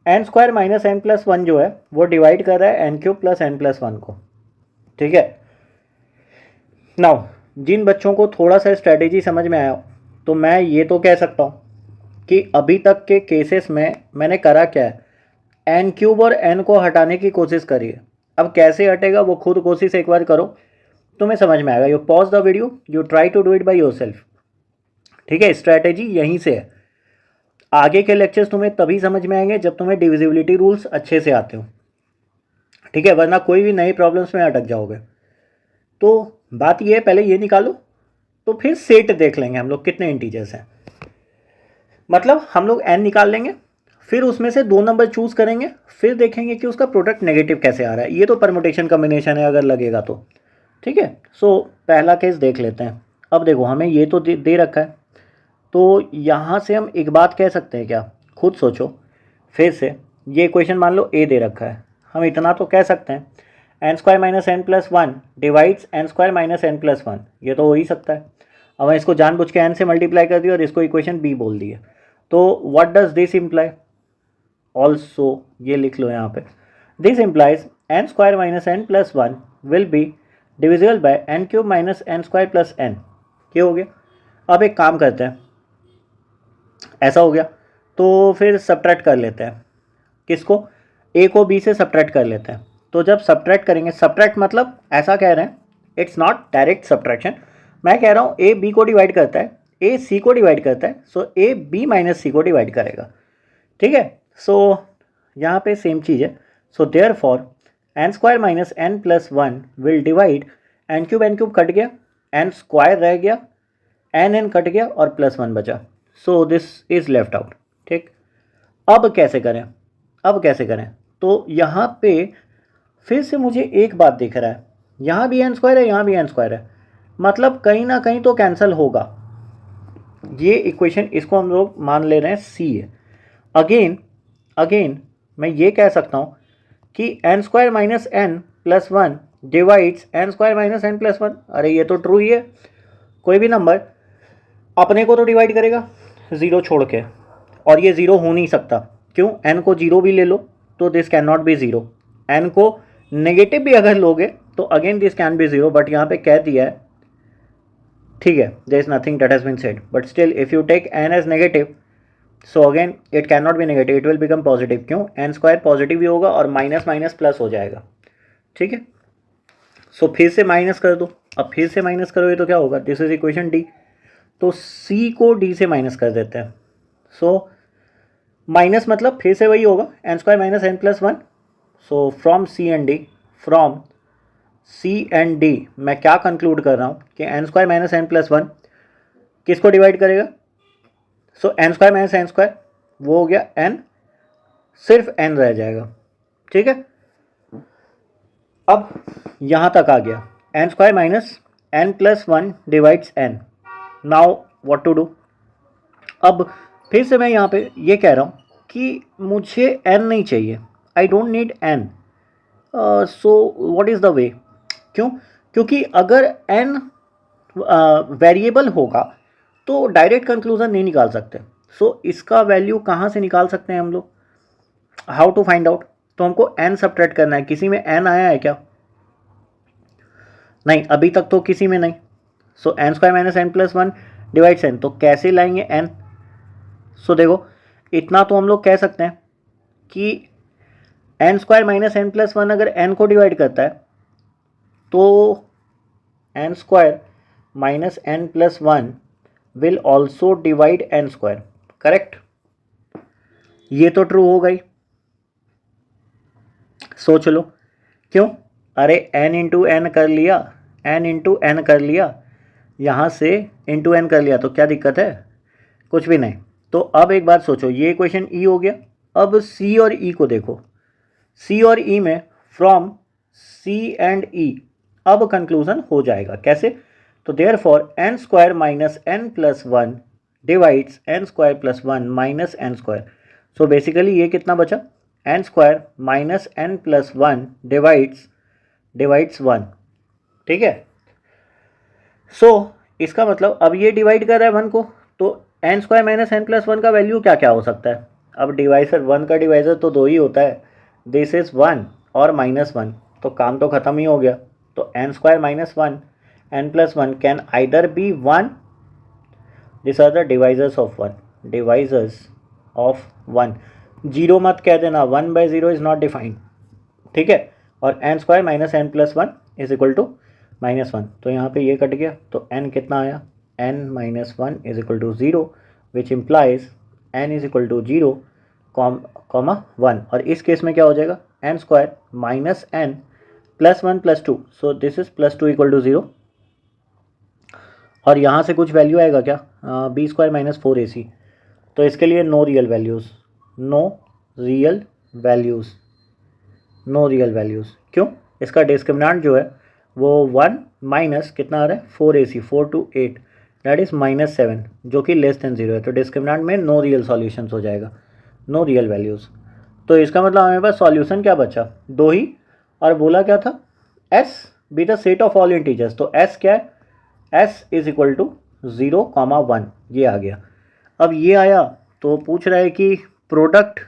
n square minus n plus 1 जो है वो डिवाइड कर रहा है n cube plus n plus 1 को। ठीक है, नाउ जिन बच्चों को थोड़ा सा स्ट्रैटेजी समझ में आया तो मैं ये तो कह सकता हूँ कि अभी तक के केसेस में मैंने करा क्या है, एन क्यूब और एन को हटाने की कोशिश करी है। अब कैसे हटेगा वो खुद कोशिश एक बार करो, तुम्हें समझ में आएगा। You pause the video, you try to do it by yourself. ठीक है, स्ट्रैटेजी यहीं से है। आगे के लेक्चर्स तुम्हें तभी समझ में आएंगे जब तुम्हें डिविजिबिलिटी रूल्स अच्छे से आते हो। ठीक है, वरना कोई भी नई प्रॉब्लम्स में अटक जाओगे। तो बात ये है, पहले ये निकालो, तो फिर सेट देख लेंगे हम लोग कितने इंटीजर्स हैं। मतलब हम लोग n निकाल लेंगे, फिर उसमें से 2 नंबर चूज करेंगे, फिर देखेंगे कि उसका प्रोडक्ट नेगेटिव कैसे आ रहा है। ये तो परमुटेशन कॉम्बिनेशन है अगर लगेगा तो। ठीक है, सो पहला केस देख लेते हैं। अब देखो हमें ये तो दे रखा है, तो यहाँ से हम एक बात कह सकते हैं क्या, खुद सोचो फिर से। ये क्वेश्चन मान लो a दे रखा है, हम इतना तो कह सकते हैं n square minus n plus 1 divides n square minus n plus 1, ये तो हो ही सकता है। अब मैं इसको जानबूझ के n से मल्टीप्लाई कर दिया और इसको इक्वेशन b बोल दिया, तो what does this imply, also ये लिख लो यहाँ पे, this implies n square minus n plus 1 will be divisible by n cube minus n square plus n. ये हो गया। अब एक काम करते हैं, ऐसा हो गया तो फिर सब्ट्रैक्ट कर लेते हैं। किसको, a को b से सब्ट्रैक्ट कर लेते हैं। तो जब सब्ट्रैक्ट करेंगे, सब्ट्रैक्ट मतलब ऐसा कह रहे हैं, इट्स नॉट डायरेक्ट सब्ट्रैक्शन। मैं कह रहा हूँ a b को डिवाइड करता है, a c को डिवाइड करता है, सो a b माइनस सी को डिवाइड करेगा। ठीक है, सो यहाँ पे सेम चीज़ है। So therefore n square minus n plus 1 will divide n cube cut गया, एन स्क्वायर रह गया, एन कट गया और प्लस 1 बचा, so this is left out. ठीक, अब कैसे करें, अब कैसे करें, तो यहाँ पे फिर से मुझे एक बात दिख रहा है, यहाँ भी एन स्क्वायर है, यहाँ भी एन स्क्वायर है, मतलब कहीं ना कहीं तो कैंसिल होगा। ये इक्वेशन, इसको हम लोग मान ले रहे हैं सी है। अगेन मैं ये कह सकता हूँ कि n square minus n plus 1 divides n square minus n plus 1। अरे ये तो ट्रू ही है, कोई भी नंबर अपने को तो डिवाइड करेगा 0 छोड़ के, और ये 0 हो नहीं सकता। क्यों, n को 0 भी ले लो तो this can not be 0, n को नेगेटिव भी अगर लोगे तो again this can be 0, but यहाँ पे कह दिया है ठीक है, there is nothing that has been said, but still if you take n as negative, so again it can not be negative, it will become positive. क्यों? एन स्क्वायर पॉजिटिव ही होगा और माइनस माइनस प्लस हो जाएगा। ठीक है, सो फिर से माइनस कर दो। अब फिर से माइनस करोगे तो क्या होगा? दिस इज इक्वेशन डी, तो सी को डी से माइनस कर देते हैं। सो माइनस मतलब फिर से वही होगा, n square minus n plus one. So from c and d, from c and d मैं क्या कंक्लूड कर रहा हूँ कि n square minus n plus one किसको डिवाइड करेगा? So n square minus n square वो हो गया एन, सिर्फ एन रह जाएगा। ठीक है, अब यहाँ तक आ गया, n square minus n plus one divides n. Now what to do? अब फिर से मैं यहाँ पे ये कह रहा हूँ कि मुझे एन नहीं चाहिए, I don't need an. So what is the way? क्यों? क्योंकि अगर एन वेरिएबल होगा तो डायरेक्ट कंक्लूजन नहीं निकाल सकते। सो इसका वैल्यू कहाँ से निकाल सकते हैं हम लोग? How to find out? तो हमको एन सब्ट्रैक्ट करना है। किसी में एन आया है क्या? नहीं, अभी तक तो किसी में नहीं। So n square minus n plus one divides n, तो कैसे लाएंगे एन? सो देखो, इतना तो हम लोग कह सकते हैं कि n square minus n plus one अगर एन को डिवाइड करता है तो n square minus n plus one will also divide n square, correct? ये तो ट्रू हो गई। सोच लो, क्यों? अरे एन इंटू एन कर लिया, एन इंटू एन कर लिया, यहाँ से इंटू एन कर लिया, तो क्या दिक्कत है? कुछ भी नहीं। तो अब एक बात सोचो, ये इक्वेशन ई हो गया। अब सी और ई को देखो, सी और ई में फ्रॉम सी एंड ई अब कंक्लूजन हो जाएगा। कैसे? तो therefore n square minus n plus one divides n square plus one minus n square. So basically ये कितना बचा? N square minus n plus one divides one. ठीक है, सो इसका मतलब अब ये डिवाइड कर रहा है वन को, तो n square minus n plus one का वैल्यू क्या क्या हो सकता है? अब डिवाइजर वन का डिवाइजर तो दो ही होता है, दिस इज वन और माइनस वन, तो काम तो खत्म ही हो गया। तो n square minus one n plus one can either be one, this are the divisors of one, divisors of one. Zero मत कह देना, one by zero is not defined. ठीक है, और n square minus n plus one is equal to minus one, तो यहाँ पे ये कट गया, तो एन कितना आया? N minus one is equal to zero, which implies n is equal to zero comma one. और इस केस में क्या हो जाएगा? N square minus n plus one plus two, so this is plus two equal to zero. और यहाँ से कुछ वैल्यू आएगा क्या? B square minus four a c, तो इसके लिए no real values, no real values, no real values. क्यों? इसका डिस्क्रिमिनेंट जो है वो वन माइनस कितना आ रहा है? Four a c, four two eight, that is minus seven, जो कि लेस देन जीरो है। तो डिस्क्रिमिनेंट में नो रियल सॉल्यूशंस हो जाएगा, नो रियल वैल्यूज़। तो इसका मतलब हमारे पास सॉल्यूशन क्या बचा? दो ही, और बोला क्या था? S be the set of all integers. तो एस क्या है? S is equal to zero comma one, ये आ गया। अब ये आया तो पूछ रहा है कि प्रोडक्ट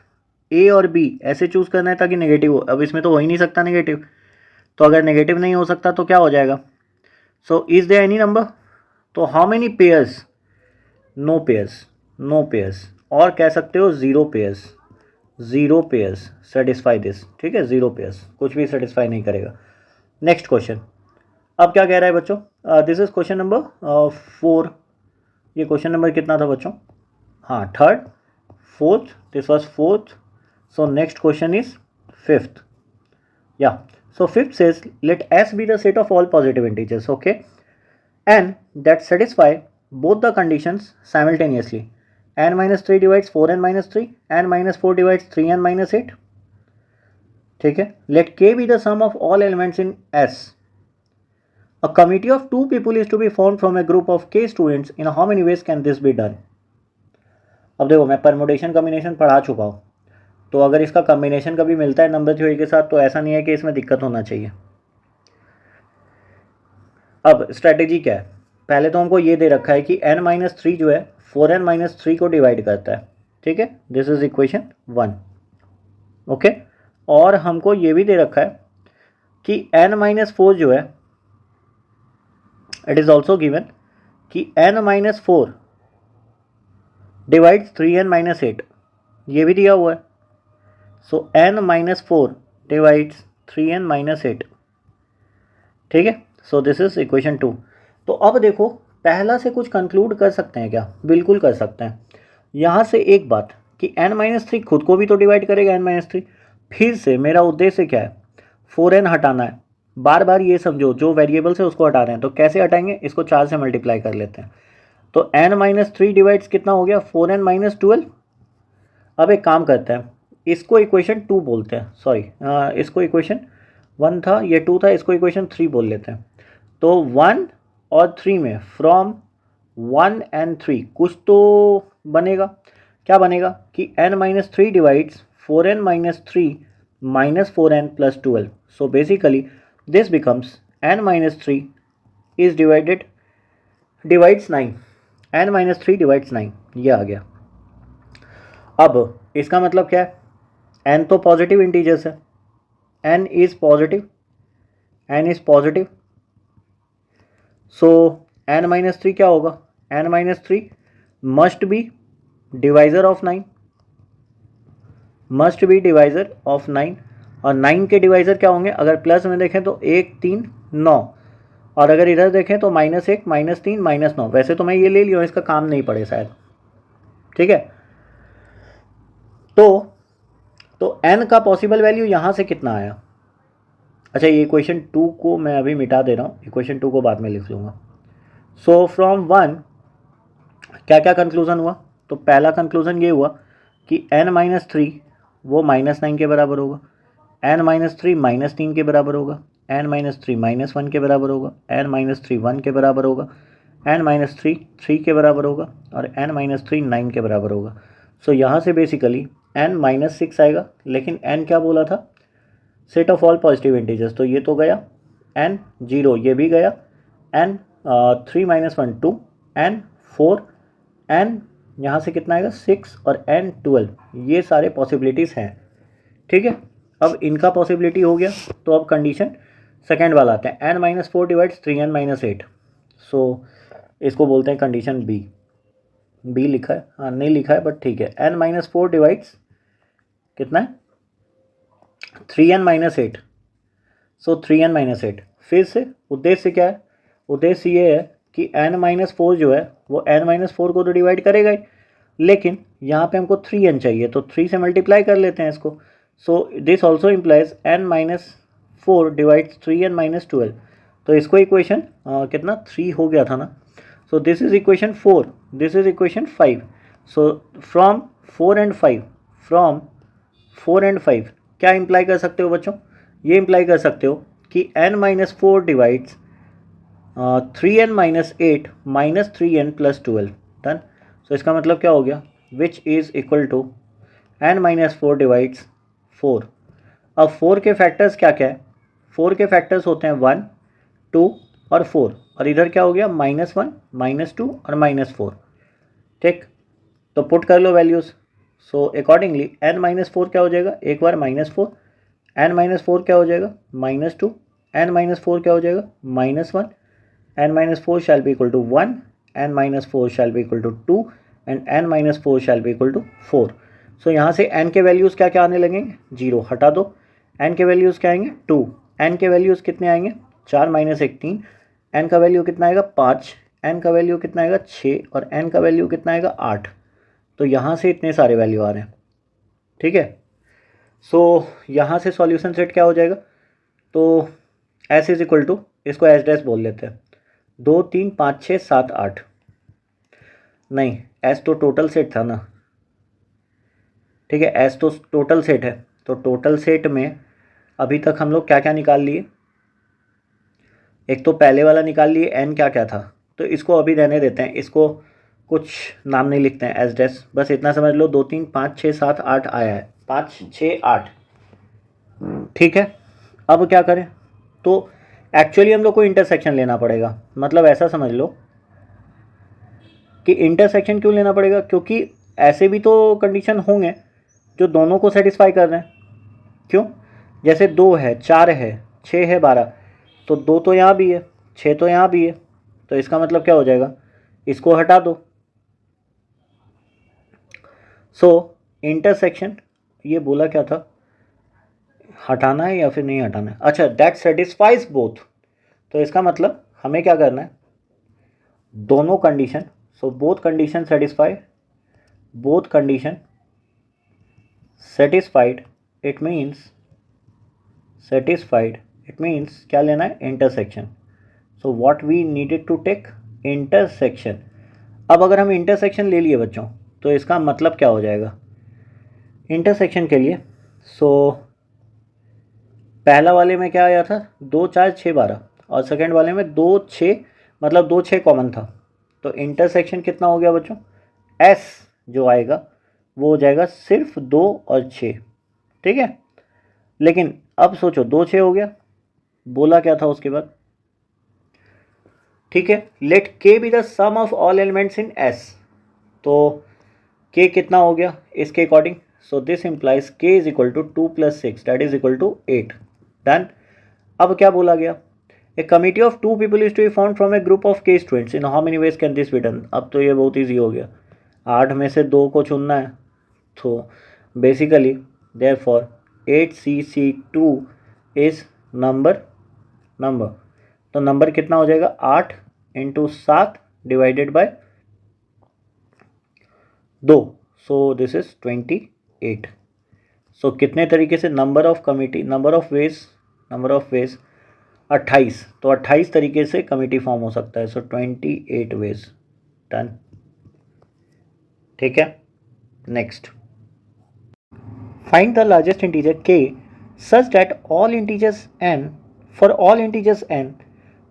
ए और बी ऐसे चूज़ करना है ताकि नेगेटिव हो। अब इसमें तो हो ही नहीं सकता नेगेटिव, तो अगर नेगेटिव नहीं हो सकता तो क्या हो जाएगा? So is there any number? तो how many pairs? No pairs, no pairs, और कह सकते हो zero pairs, zero pairs satisfy this. ठीक है, ज़ीरो पेयर्स कुछ भी सेटिस्फाई नहीं करेगा। नेक्स्ट क्वेश्चन, अब क्या कह रहा है बच्चों? This is question number four. ये क्वेश्चन नंबर कितना था बच्चों? हाँ, third, fourth, this was fourth. So next question is fifth. या so fifth says let S be the set of all positive integers, okay, and that satisfy both the conditions simultaneously. N minus 3 divides 4n minus 3, n minus 4 divides 3n minus 8. ठीक है, let K be the sum of all elements in S. A committee of two people is to be formed from a group of K students. In how many ways can this be done? अब देखो, मैं परमुटेशन कॉम्बिनेशन पढ़ा चुका हूँ, तो अगर इसका कॉम्बिनेशन कभी मिलता है नंबर थ्योरी के साथ तो ऐसा नहीं है कि इसमें दिक्कत होना चाहिए। अब स्ट्रैटेजी क्या है? पहले तो हमको ये दे रखा है कि n माइनस थ्री जो है 4n माइनस थ्री को डिवाइड करता है। ठीक है, this is equation one, okay. और हमको ये भी दे रखा है कि n माइनस फोर जो है इट इज़ ऑल्सो गिवन कि n-4 डिवाइड्स 3n-8, ये भी दिया हुआ है। सो n-4 डिवाइड्स 3n-8, ठीक है। So this is equation 2। तो अब देखो पहला से कुछ कंक्लूड कर सकते हैं क्या? बिल्कुल कर सकते हैं। यहाँ से एक बात कि n-3 खुद को भी तो डिवाइड करेगा n-3। फिर से मेरा उद्देश्य क्या है? 4n हटाना है। बार बार ये समझो, जो वेरिएबल है उसको हटा रहे हैं, तो कैसे हटाएंगे? इसको 4 से मल्टीप्लाई कर लेते हैं। तो n-3 डिवाइड्स कितना हो गया? 4n-12। अब एक काम करते हैं, इसको इक्वेशन 2 बोलते हैं, सॉरी इसको इक्वेशन 1 था, ये 2 था, इसको इक्वेशन 3 बोल लेते हैं। तो 1 और 3 में फ्रॉम 1 एंड 3 कुछ तो बनेगा। क्या बनेगा? कि n-3 divides 4n-3 minus 4n plus 12. So basically this becomes n-3 is divides 9. n-3 divides 9, ये आ गया। अब इसका मतलब क्या है? n तो पॉजिटिव इंटीजर्स है, n is positive, n is positive. So n-3 क्या होगा? n-3 must be divisor of 9, must be divisor of 9। और 9 के डिवाइजर क्या होंगे? अगर प्लस में देखें तो 1, 3, 9, और अगर इधर देखें तो -1, -3, -9। वैसे तो मैं ये ले लिया हूँ, इसका काम नहीं पड़े शायद, ठीक है। तो n का पॉसिबल वैल्यू यहाँ से कितना आया? अच्छा, ये इक्वेशन 2 को मैं अभी मिटा दे रहा हूँ, इक्वेशन 2 को बाद में लिख लूँगा। सो फ्रॉम 1 क्या क्या कंक्लूजन हुआ? तो पहला कंक्लूजन ये हुआ कि n-3 वो -9 के बराबर होगा, n-3 -3 के बराबर होगा, n-3 -1 के बराबर होगा, n-3 1 के बराबर होगा, n-3 3 के बराबर होगा, और n-3 9 के बराबर होगा। सो यहाँ से बेसिकली n-6 आएगा, लेकिन n क्या बोला था? Set of all positive integers, तो ये तो गया, n0 ये भी गया, n3 -1 2, n4, n यहाँ से कितना आएगा? 6, और n12, ये सारे पॉसिबिलिटीज़ हैं, ठीक है। अब इनका पॉसिबिलिटी हो गया, तो अब कंडीशन सेकेंड वाला आते हैं, n-4 डिवाइड्स 3n-8। सो इसको बोलते हैं कंडीशन बी लिखा है, हाँ नहीं लिखा है बट ठीक है। n-4 डिवाइड्स कितना है? 3n-8। सो 3n-8। फिर से उद्देश्य क्या है? उद्देश्य ये है कि n-4 जो है वो n-4 को तो डिवाइड करेगा ही, लेकिन यहाँ पे हमको 3n चाहिए, तो 3 से मल्टीप्लाई कर लेते हैं इसको। So this also implies n-4 divides 3n-12। तो इसको इक्वेशन कितना 3 हो गया था ना। सो this is equation 4, this is equation 5। So from 4 and 5, from 4 and 5 क्या इम्प्लाई कर सकते हो बच्चों? ये इम्प्लाई कर सकते हो कि n-4 divides 3n-8 minus 3n plus 12। Done. So इसका मतलब क्या हो गया? Which is equal to n-4 divides 4। अब 4 के फैक्टर्स क्या क्या है? 4 के फैक्टर्स होते हैं 1, 2 और 4, और इधर क्या हो गया? -1, -2 और -4, ठीक। तो पुट कर लो वैल्यूज़। सो अकॉर्डिंगली n-4 क्या हो जाएगा? एक बार -4, n-4 क्या हो जाएगा? -2, n-4 क्या हो जाएगा? -1, n-4 shall be equal to 1, n-4 shall be equal to 2, and n-4 shall be equal to 4। सो यहाँ से n के वैल्यूज़ क्या क्या आने लगेंगे? 0 हटा दो। n के वैल्यूज़ क्या आएंगे? 2। n के वैल्यूज़ कितने आएंगे? 4 - 1 3। n का वैल्यू कितना आएगा? 5। n का वैल्यू कितना आएगा? 6। और n का वैल्यू कितना आएगा? 8। तो यहाँ से इतने सारे वैल्यू आ रहे हैं, ठीक है। सो यहाँ से सॉल्यूशन सेट क्या हो जाएगा? तो s इज इक्वल टू, इसको एस डैश बोल लेते हैं, 2 3 5 6 7 8। नहीं, एस तो टोटल सेट था ना, ठीक है, एस तो टोटल सेट है। तो टोटल सेट में अभी तक हम लोग क्या क्या निकाल लिए? एक तो पहले वाला निकाल लिए, एन क्या क्या था, तो इसको अभी रहने देते हैं, इसको कुछ नाम नहीं लिखते हैं, एस डैश, बस इतना समझ लो 2 3 5 6 7 8 आया है, 5 6 8, ठीक है। अब क्या करें? तो एक्चुअली हम लोग को इंटरसेक्शन लेना पड़ेगा, मतलब ऐसा समझ लो कि इंटरसेक्शन क्यों लेना पड़ेगा? क्योंकि ऐसे भी तो कंडीशन होंगे जो दोनों को सेटिस्फाई कर रहे हैं। क्यों? जैसे 2 है, 4 है, 6 है, 12, तो 2 तो यहाँ भी है, 6 तो यहाँ भी है, तो इसका मतलब क्या हो जाएगा? इसको हटा दो। सो इंटरसेक्शन, ये बोला क्या था, हटाना है या फिर नहीं हटाना है? अच्छा, दैट सेटिस्फाइज बोथ। तो इसका मतलब हमें क्या करना है, दोनों condition, so both condition satisfy, both condition satisfied, it means satisfied, it means क्या लेना है, intersection. So what we needed to take, intersection. अब अगर हम इंटरसेक्शन ले लिए बच्चों, तो इसका मतलब क्या हो जाएगा इंटरसेक्शन के लिए? सो पहला वाले में क्या आया था, 2 4 6 12, और सेकेंड वाले में 2 6, मतलब 2 6 कॉमन था। तो इंटरसेक्शन कितना हो गया बच्चों, एस जो आएगा वो हो जाएगा सिर्फ 2 और 6, ठीक है। लेकिन अब सोचो 2 6 हो गया, बोला क्या था उसके बाद, ठीक है, let k be the sum of all elements in s. तो के कितना हो गया इसके according, so this implies k is equal to 2 + 6 that is equal to 8। Done. अब क्या बोला गया, a committee of 2 people is to be formed from a group of k students, in how many ways can this be done. अब तो ये बहुत ईजी हो गया, 8 में से 2 को चुनना है, तो basically therefore 8cc2 is number, तो नंबर कितना हो जाएगा, 8 × 7 divided by 2, so this is 28। सो कितने तरीके से, number of committee, number of ways 28, तो 28 तरीके से कमिटी फॉर्म हो सकता है, सो 28 वेज। डन, ठीक है। Next, find the largest integer k such that all integers n, for all integers n,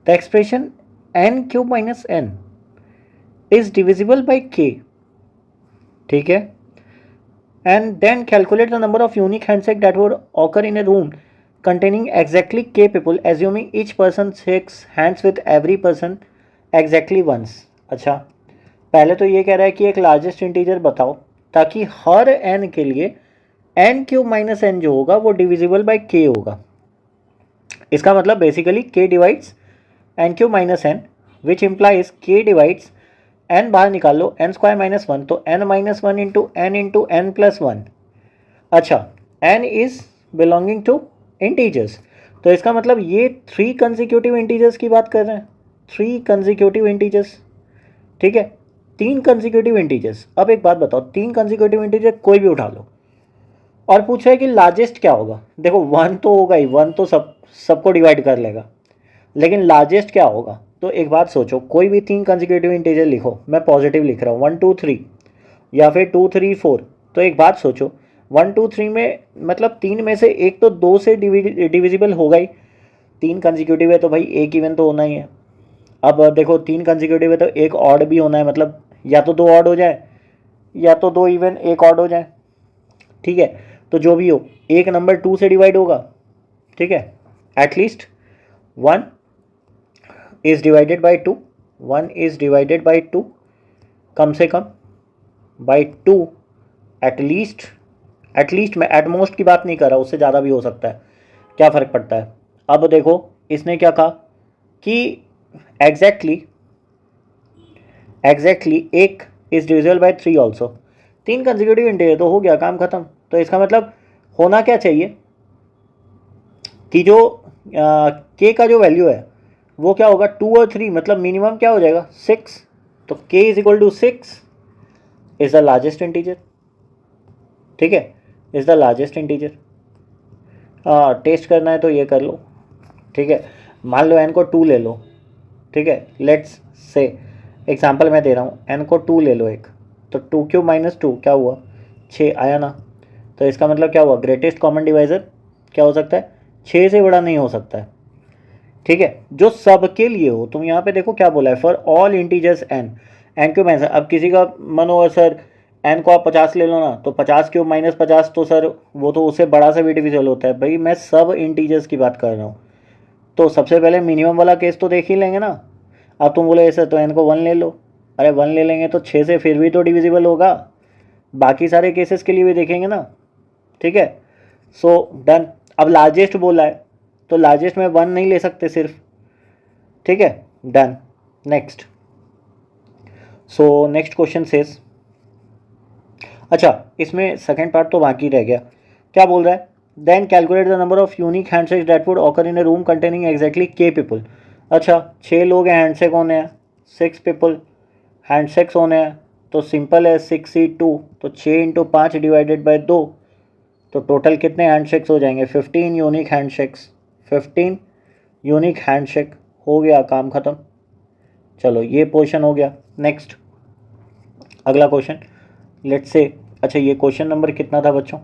the expression n³ - n is divisible by k, ठीक है। And then calculate the number of unique handshakes that would occur in a room containing exactly k people, assuming each person shakes hands with every person exactly once। अच्छा, पहले तो ये कह रहा है कि एक लार्जेस्ट इंटीजर बताओ ताकि हर n के लिए n³ - n जो होगा वो डिविजिबल बाय k होगा। इसका मतलब basically k divides n³ - n, which implies k divides n, बाहर निकाल लो, n² - 1, तो n - 1 × n × n+1। अच्छा, n is belonging to integers, तो इसका मतलब ये 3 कंसेक्यूटिव इंटीजर्स की बात कर रहे हैं, 3 कंसेक्यूटिव इंटीजर्स, ठीक है, 3 कंसेक्यूटिव इंटीजर्स। अब एक बात बताओ, 3 कंसेक्यूटिव इंटीजर कोई भी उठा लो और पूछा है कि लार्जेस्ट क्या होगा, देखो 1 तो होगा ही, 1 तो सबको डिवाइड कर लेगा, लेकिन लार्जेस्ट क्या होगा। तो एक बात सोचो, कोई भी 3 कंसेक्यूटिव इंटीजर लिखो, मैं पॉजिटिव लिख रहा हूँ 1 2 3 या फिर 2 3 4, तो एक बात सोचो 1 2 3 में मतलब 3 में से एक तो 2 से डिविजिबल होगा ही, 3 कंसेक्यूटिव है तो भाई एक इवन तो होना ही है। अब देखो 3 कंसेक्यूटिव है तो एक ऑड भी होना है, मतलब या तो 2 ऑड हो जाए या तो 2 इवन एक ऑड हो जाए, ठीक है। तो जो भी हो, एक नंबर 2 से डिवाइड होगा, ठीक है, at least 1 is divided by 2, 1 is divided by 2, कम से कम बाई 2, एटलीस्ट मैं एटमोस्ट की बात नहीं कर रहा, उससे ज़्यादा भी हो सकता है, क्या फ़र्क पड़ता है। अब देखो इसने क्या कहा कि एग्जैक्टली एक is divisible by 3 also, 3 consecutive integer तो हो गया, काम खत्म। तो इसका मतलब होना क्या चाहिए कि जो के का जो वैल्यू है वो क्या होगा, 2 और 3, मतलब मिनिमम क्या हो जाएगा 6, तो k is equal to 6 is the largest integer, ठीक है, is the largest integer. Test करना है तो ये कर लो, ठीक है, मान लो n को 2 ले लो, ठीक है, लेट्स से एग्जाम्पल मैं दे रहा हूँ, n को 2 ले लो एक, तो 2³ - 2 क्या हुआ, 6 आया ना। तो इसका मतलब क्या हुआ, ग्रेटेस्ट कॉमन डिवाइज़र क्या हो सकता है, 6 से बड़ा नहीं हो सकता है, ठीक है, जो सबके लिए हो। तुम यहाँ पे देखो क्या बोला है, फॉर ऑल इंटीजर्स n³ - अब किसी का मन होगा सर n को आप 50 ले लो ना, तो 50³ - 50 तो सर वो तो उससे बड़ा सा भी डिविजिबल होता है, भाई मैं सब इंटीजर्स की बात कर रहा हूँ, तो सबसे पहले मिनिमम वाला केस तो देख ही लेंगे ना। अब तुम बोले सर तो n को 1 ले लो, अरे 1 ले लेंगे तो 6 से फिर भी तो डिविजिबल होगा, बाकी सारे केसेस के लिए भी देखेंगे ना, ठीक है। So done. अब लार्जेस्ट बोला है तो लार्जेस्ट में 1 नहीं ले सकते सिर्फ, ठीक है, done. Next, so next question says, अच्छा इसमें सेकंड पार्ट तो बाकी रह गया, क्या बोल रहा है, then calculate the number of unique handshakes that would occur in a room containing exactly k people. अच्छा 6 लोग हैं, हैंडशेक होने हैं 6 पीपल, हैंडशेक्स होने हैं, तो सिंपल है 6C2, तो 6 इंटू 5 डिवाइडेड बाई 2, तो टोटल कितने हैंडशेक्स हो जाएंगे 15 यूनिक हैंडशेक्स, 15 यूनिक हैंडशेक, हो गया काम ख़त्म। चलो ये पोर्शन हो गया। नेक्स्ट अगला क्वेश्चन, लेट्स से, अच्छा ये क्वेश्चन नंबर कितना था बच्चों,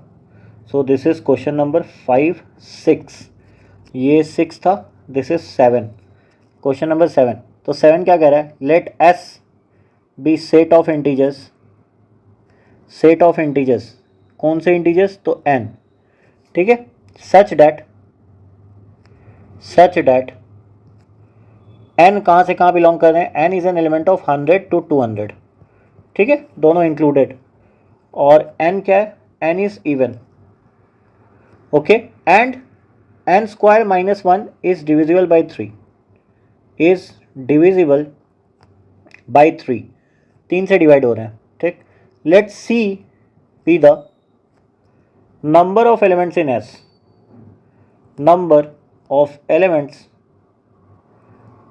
so this is question number 5 6, ये 6 था, दिस इज 7, क्वेश्चन नंबर 7। तो 7 क्या कह रहा है, let S be set of integers, set of integers, कौन से इंटीजर्स, तो n, ठीक है, सच डैट n कहाँ से कहाँ बिलोंग कर रहे हैं, n is an element of 100 to 200, ठीक है, दोनों इंक्लूडेड, और n क्या है, n is even, okay, and n square minus 1 is divisible by 3, is divisible by 3, 3 से डिवाइड हो रहे हैं, ठीक। Let's see be the number of elements in S, number of elements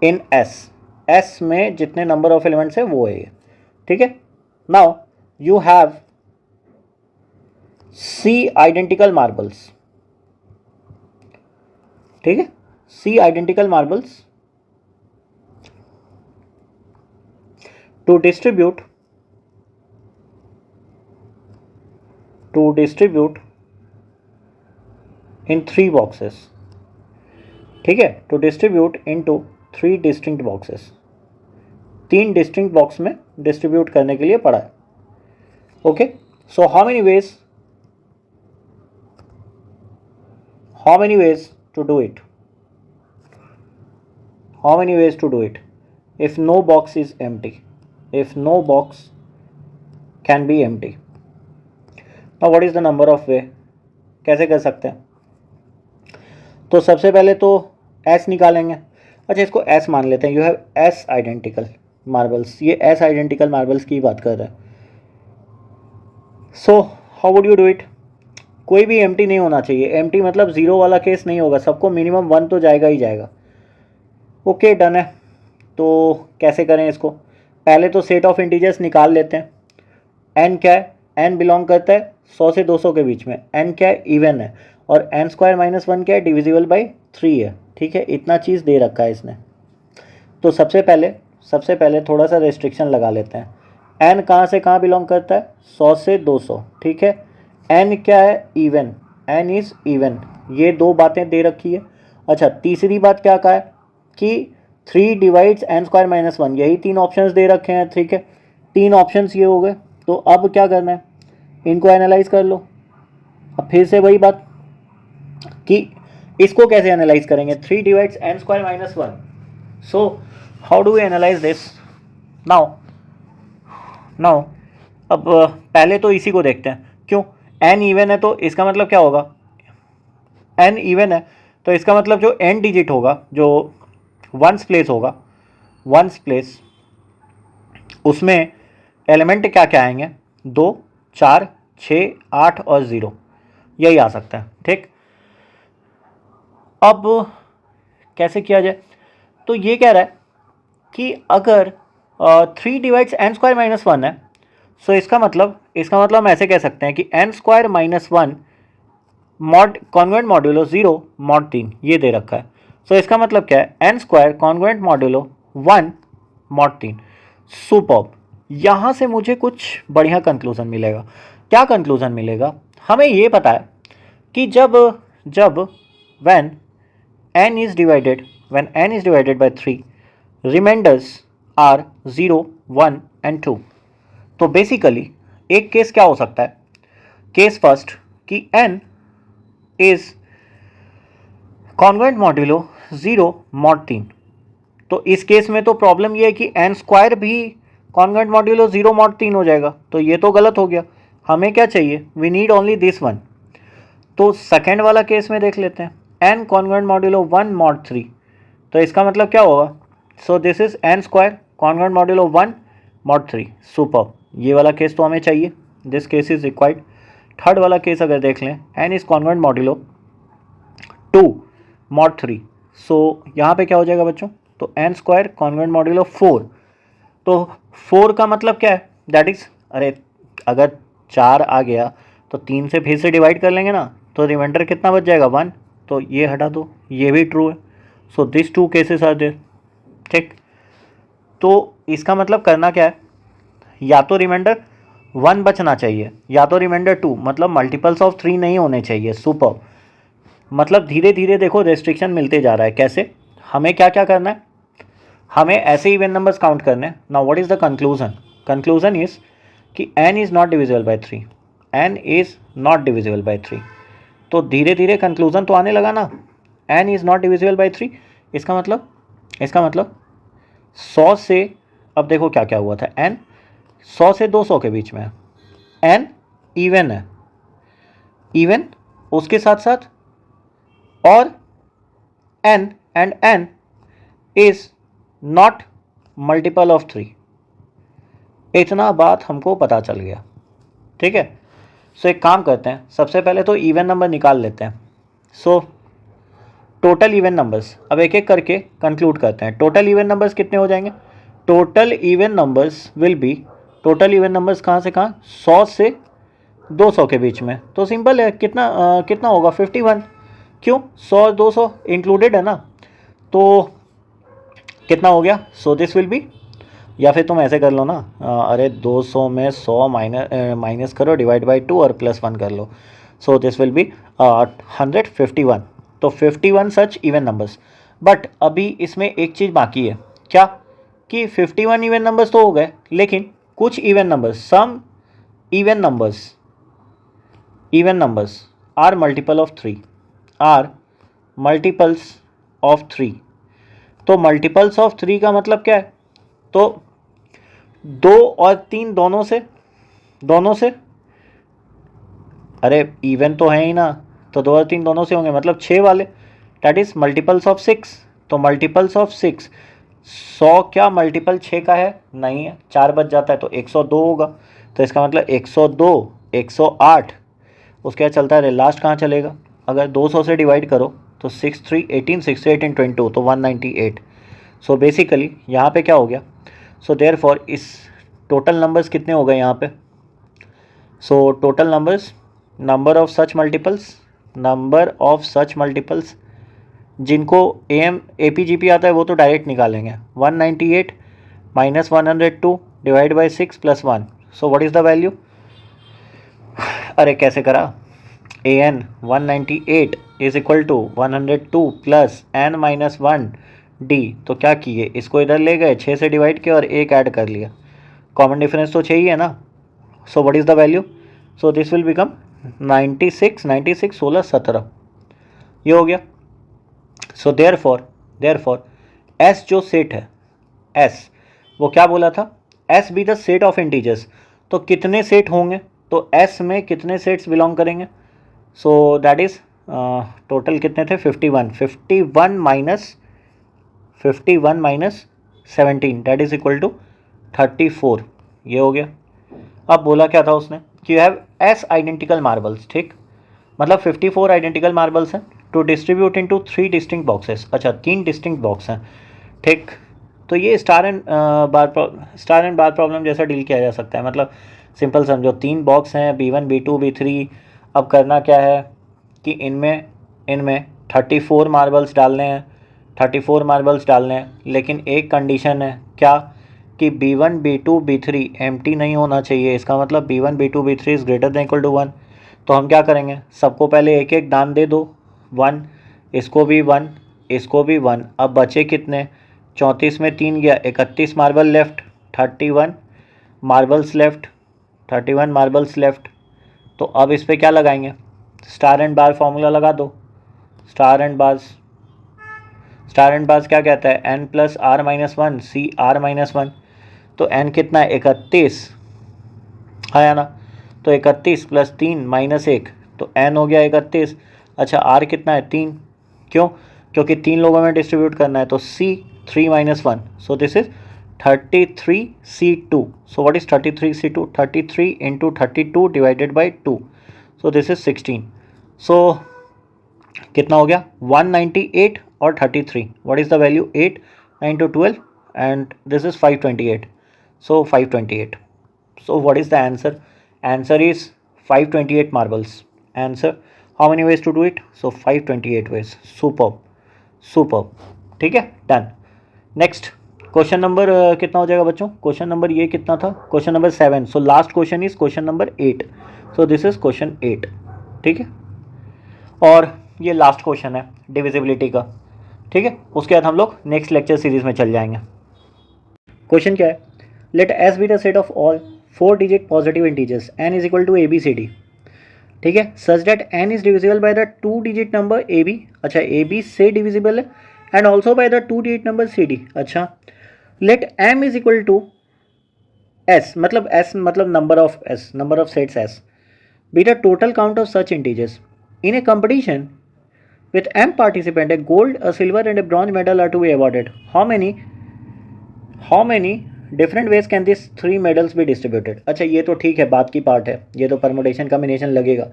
in S में जितने नंबर ऑफ एलिमेंट्स है वो है ये, ठीक है। Now you have C identical marbles, ठीक है, C identical marbles to distribute in 3 boxes, ठीक है, to distribute into 3 distinct boxes, 3 distinct box में डिस्ट्रीब्यूट करने के लिए पड़ा है, okay. So how many ways to do it, if no box is empty, if no box can be empty, now what is the number of way, कैसे कर सकते हैं, तो सबसे पहले तो S निकालेंगे, अच्छा इसको S मान लेते हैं, you have S identical marbles, ये S आइडेंटिकल मार्बल्स की बात कर रहा है। So how would you do it, कोई भी एम्प्टी नहीं होना चाहिए, एम्प्टी मतलब 0 वाला केस नहीं होगा, सबको मिनिमम 1 तो जाएगा ही जाएगा, ओके डन है। तो कैसे करें इसको, पहले तो सेट ऑफ इंटीजर्स निकाल लेते हैं, n क्या है, n बिलोंग करता है 100 से 200 के बीच में, n क्या है, इवन है, और n स्क्वायर माइनस 1 क्या है, डिविजिबल बाई 3 है, ठीक है, इतना चीज़ दे रखा है इसने। तो सबसे पहले थोड़ा सा रेस्ट्रिक्शन लगा लेते हैं, n कहाँ से कहाँ बिलोंग करता है, 100 से 200, ठीक है, n क्या है, इवन, n इज़ इवन, ये 2 बातें दे रखी है। अच्छा तीसरी बात क्या कहा है कि 3 डिवाइड्स n स्क्वायर माइनस 1, यही 3 ऑप्शंस दे रखे हैं, ठीक है, 3 ऑप्शंस ये हो गए। तो अब क्या करना है, इनको एनालाइज कर लो। अब फिर से वही बात कि इसको कैसे एनालाइज करेंगे, 3 divides n square minus 1, so how do we analyse this, now अब पहले तो इसी को देखते हैं, क्यों, n इवन है तो इसका मतलब क्या होगा, n इवन है तो इसका मतलब जो n डिजिट होगा, जो वंस प्लेस होगा, वंस प्लेस, उसमें एलिमेंट क्या क्या आएंगे, 2 4 6 8 और 0, यही आ सकता है, ठीक। अब कैसे किया जाए, तो ये कह रहा है कि अगर 3 डिवाइड्स n स्क्वायर माइनस 1 है, सो इसका मतलब हम ऐसे कह सकते हैं कि n square minus 1 mod congruent modulo 0 mod 3, ये दे रखा है। सो इसका मतलब क्या है, n square congruent modulo 1 mod 3, superb. यहाँ से मुझे कुछ बढ़िया कंक्लूजन मिलेगा। क्या कंक्लूजन मिलेगा, हमें ये पता है कि जब when n is divided by 3, remainders are 0 1 and 2। तो बेसिकली एक केस क्या हो सकता है, केस फर्स्ट कि n is congruent modulo 0 mod 3, तो इस केस में तो प्रॉब्लम ये है कि n स्क्वायर भी कॉन्ग्रुएंट मॉड्यूलो 0 मॉड 3 हो जाएगा, तो ये तो गलत हो गया। हमें क्या चाहिए, we need only this one. तो सेकेंड वाला केस में देख लेते हैं, n कॉन्ग्रुएंट मॉड्यूलो 1 मॉड 3, तो इसका मतलब क्या होगा, so this is n square congruent modulo 1 mod 3 super, ये वाला केस तो हमें चाहिए, this case is required. Third वाला केस अगर देख लें, n is congruent modulo 2 mod 3, so यहाँ पे क्या हो जाएगा बच्चों, तो एन स्क्वायर कॉन्ग्रुएंट मॉड्यूलो 4, तो 4 का मतलब क्या है, दैट इज, अरे अगर 4 आ गया तो 3 से फिर से डिवाइड कर लेंगे ना, तो रिमाइंडर कितना बच जाएगा 1, तो ये हटा दो, ये भी ट्रू है। So this 2 cases are there, ठीक। तो इसका मतलब करना क्या है, या तो रिमाइंडर 1 बचना चाहिए या तो रिमाइंडर 2, मतलब मल्टीपल्स ऑफ 3 नहीं होने चाहिए। सुपर, मतलब धीरे धीरे देखो रेस्ट्रिक्शन मिलते जा रहा है। कैसे, हमें क्या क्या करना है, हमें ऐसे इवन नंबर्स काउंट करने हैं। Now what is the conclusion, conclusion is कि n is not divisible by 3, n is not divisible by 3। तो धीरे धीरे कंक्लूजन तो आने लगा ना, n is not divisible by 3, इसका मतलब 100 से, अब देखो क्या क्या हुआ था, n 100 से 200 के बीच में है, n इवन है, इवन उसके साथ साथ और n and n is not multiple of 3, इतना बात हमको पता चल गया, ठीक है। सो एक काम करते हैं, सबसे पहले तो इवन नंबर निकाल लेते हैं। सो टोटल इवन नंबर्स, अब एक एक करके कंक्लूड करते हैं। टोटल इवन नंबर्स कितने हो जाएंगे, total even numbers will be, total even numbers कहाँ से कहाँ, 100 से 200 के बीच में, तो सिंपल है, कितना होगा 51, क्यों 100 200 इंक्लूडेड है ना, तो कितना हो गया, सो दिस विल बी, या फिर तुम ऐसे कर लो ना, अरे 200 में 100 माइनस करो, डिवाइड बाई 2 और +1 कर लो, सो दिस विल बी 151। तो 51 सच इवन नंबर्स, बट अभी इसमें एक चीज़ बाकी है, क्या कि 51 इवन नंबर्स तो हो गए, लेकिन कुछ even numbers, some even numbers are multiple of 3, are multiples of 3। तो मल्टीपल्स ऑफ 3 का मतलब क्या है, तो 2 और 3 दोनों से, अरे इवन तो है ही ना, तो 2 और 3 दोनों से होंगे, मतलब 6 वाले, दैट इज मल्टीपल्स ऑफ 6। तो मल्टीपल्स ऑफ 6, 100 क्या मल्टीपल 6 का है, नहीं है, 4 बच जाता है तो 102 होगा, तो इसका मतलब 102 108, उसके बाद चलता है, लास्ट कहाँ चलेगा, अगर 200 से डिवाइड करो तो 6 3 18 68 एंड 22, तो 198। सो बेसिकली यहाँ पे क्या हो गया, सो देयरफॉर इस टोटल नंबर्स कितने हो गए यहाँ पे, so total numbers, number of such multiples जिनको APGP आता है वो तो डायरेक्ट निकालेंगे, 198 minus 102 divide by 6 + 1, so what is the value, अरे कैसे करा, an 198 is equal to 102 plus n minus 1 d, तो क्या किए, इसको इधर ले गए, 6 से डिवाइड किया और 1 ऐड कर लिया, कॉमन डिफरेंस तो 6 ही है ना, सो what is the value, so this will become 96 16 17, ये हो गया। सो देयरफॉर s जो सेट है, s वो क्या बोला था, s B the set of integers, तो कितने सेट होंगे, तो s में कितने सेट्स बिलोंग करेंगे, सो दैट इज टोटल कितने थे 51 minus 17 that is equal to 34, ये हो गया। अब बोला क्या था उसने कि you have s identical marbles, ठीक, मतलब 54 आइडेंटिकल मार्बल्स हैं to distribute into 3 distinct boxes, अच्छा 3 डिस्टिंक्ट बॉक्स हैं, ठीक। तो ये स्टार एंड बार प्रॉब्लम जैसा डील किया जा सकता है, मतलब सिंपल समझो, 3 बॉक्स हैं B1 B2 B3, अब करना क्या है कि इनमें 34 मार्बल्स डालने हैं, लेकिन एक कंडीशन है, क्या कि B1 B2 B3 एम्प्टी नहीं होना चाहिए, इसका मतलब B1 B2 B3 is greater than equal to 1। तो हम क्या करेंगे, सबको पहले एक एक दान दे दो, 1, इसको भी 1, इसको भी 1, अब बचे कितने, 34 में 3 गया, 31 मार्बल लेफ्ट, 31 मार्बल्स लेफ्ट। तो अब इस पर क्या लगाएंगे, स्टार एंड बार फॉर्मूला लगा दो, स्टार एंड बार्स क्या कहता है, n प्लस r माइनस 1 सी r माइनस 1, तो n कितना है 31 आया ना, तो 31 प्लस 3 माइनस 1, तो n हो गया 31, अच्छा r कितना है 3, क्योंकि 3 लोगों में डिस्ट्रीब्यूट करना है, तो c 3 minus 1, so this is 33C2. So what is 33C2? 33 into 32 divided by 2. So this is 16. So कितना हो गया 198 और 33. What is the value? 8 into 12 and this is 528. So 528. So what is the answer? Answer is 528 marbles. Answer. How many ways to do it? So 528 ways. Superb. Superb. ठीक है, डन. नेक्स्ट क्वेश्चन नंबर कितना हो जाएगा बच्चों? क्वेश्चन नंबर ये कितना था? Question number 7. So last question is question number 8. So this is question 8. ठीक है, और ये लास्ट क्वेश्चन है डिविजिबिलिटी का. ठीक है, उसके बाद हम लोग नेक्स्ट लेक्चर सीरीज में चल जाएंगे. क्वेश्चन क्या है? Let S be the set of all 4 digit positive integers n is equal to A B c d. ठीक है, such that n is divisible by the 2 digit number a b. अच्छा, ए बी से डिविजिबल है and also by the 2 digit number c d. अच्छा, let m is equal to s, मतलब एस मतलब number of s, number of sets s, be the total count of such integers in A competition with m participant. A gold, a silver and a bronze medal are to be awarded. How many different ways can these 3 medals be distributed? अच्छा, ये तो ठीक है, बात की पार्ट है, ये तो परमुटेशन कॉम्बिनेशन लगेगा.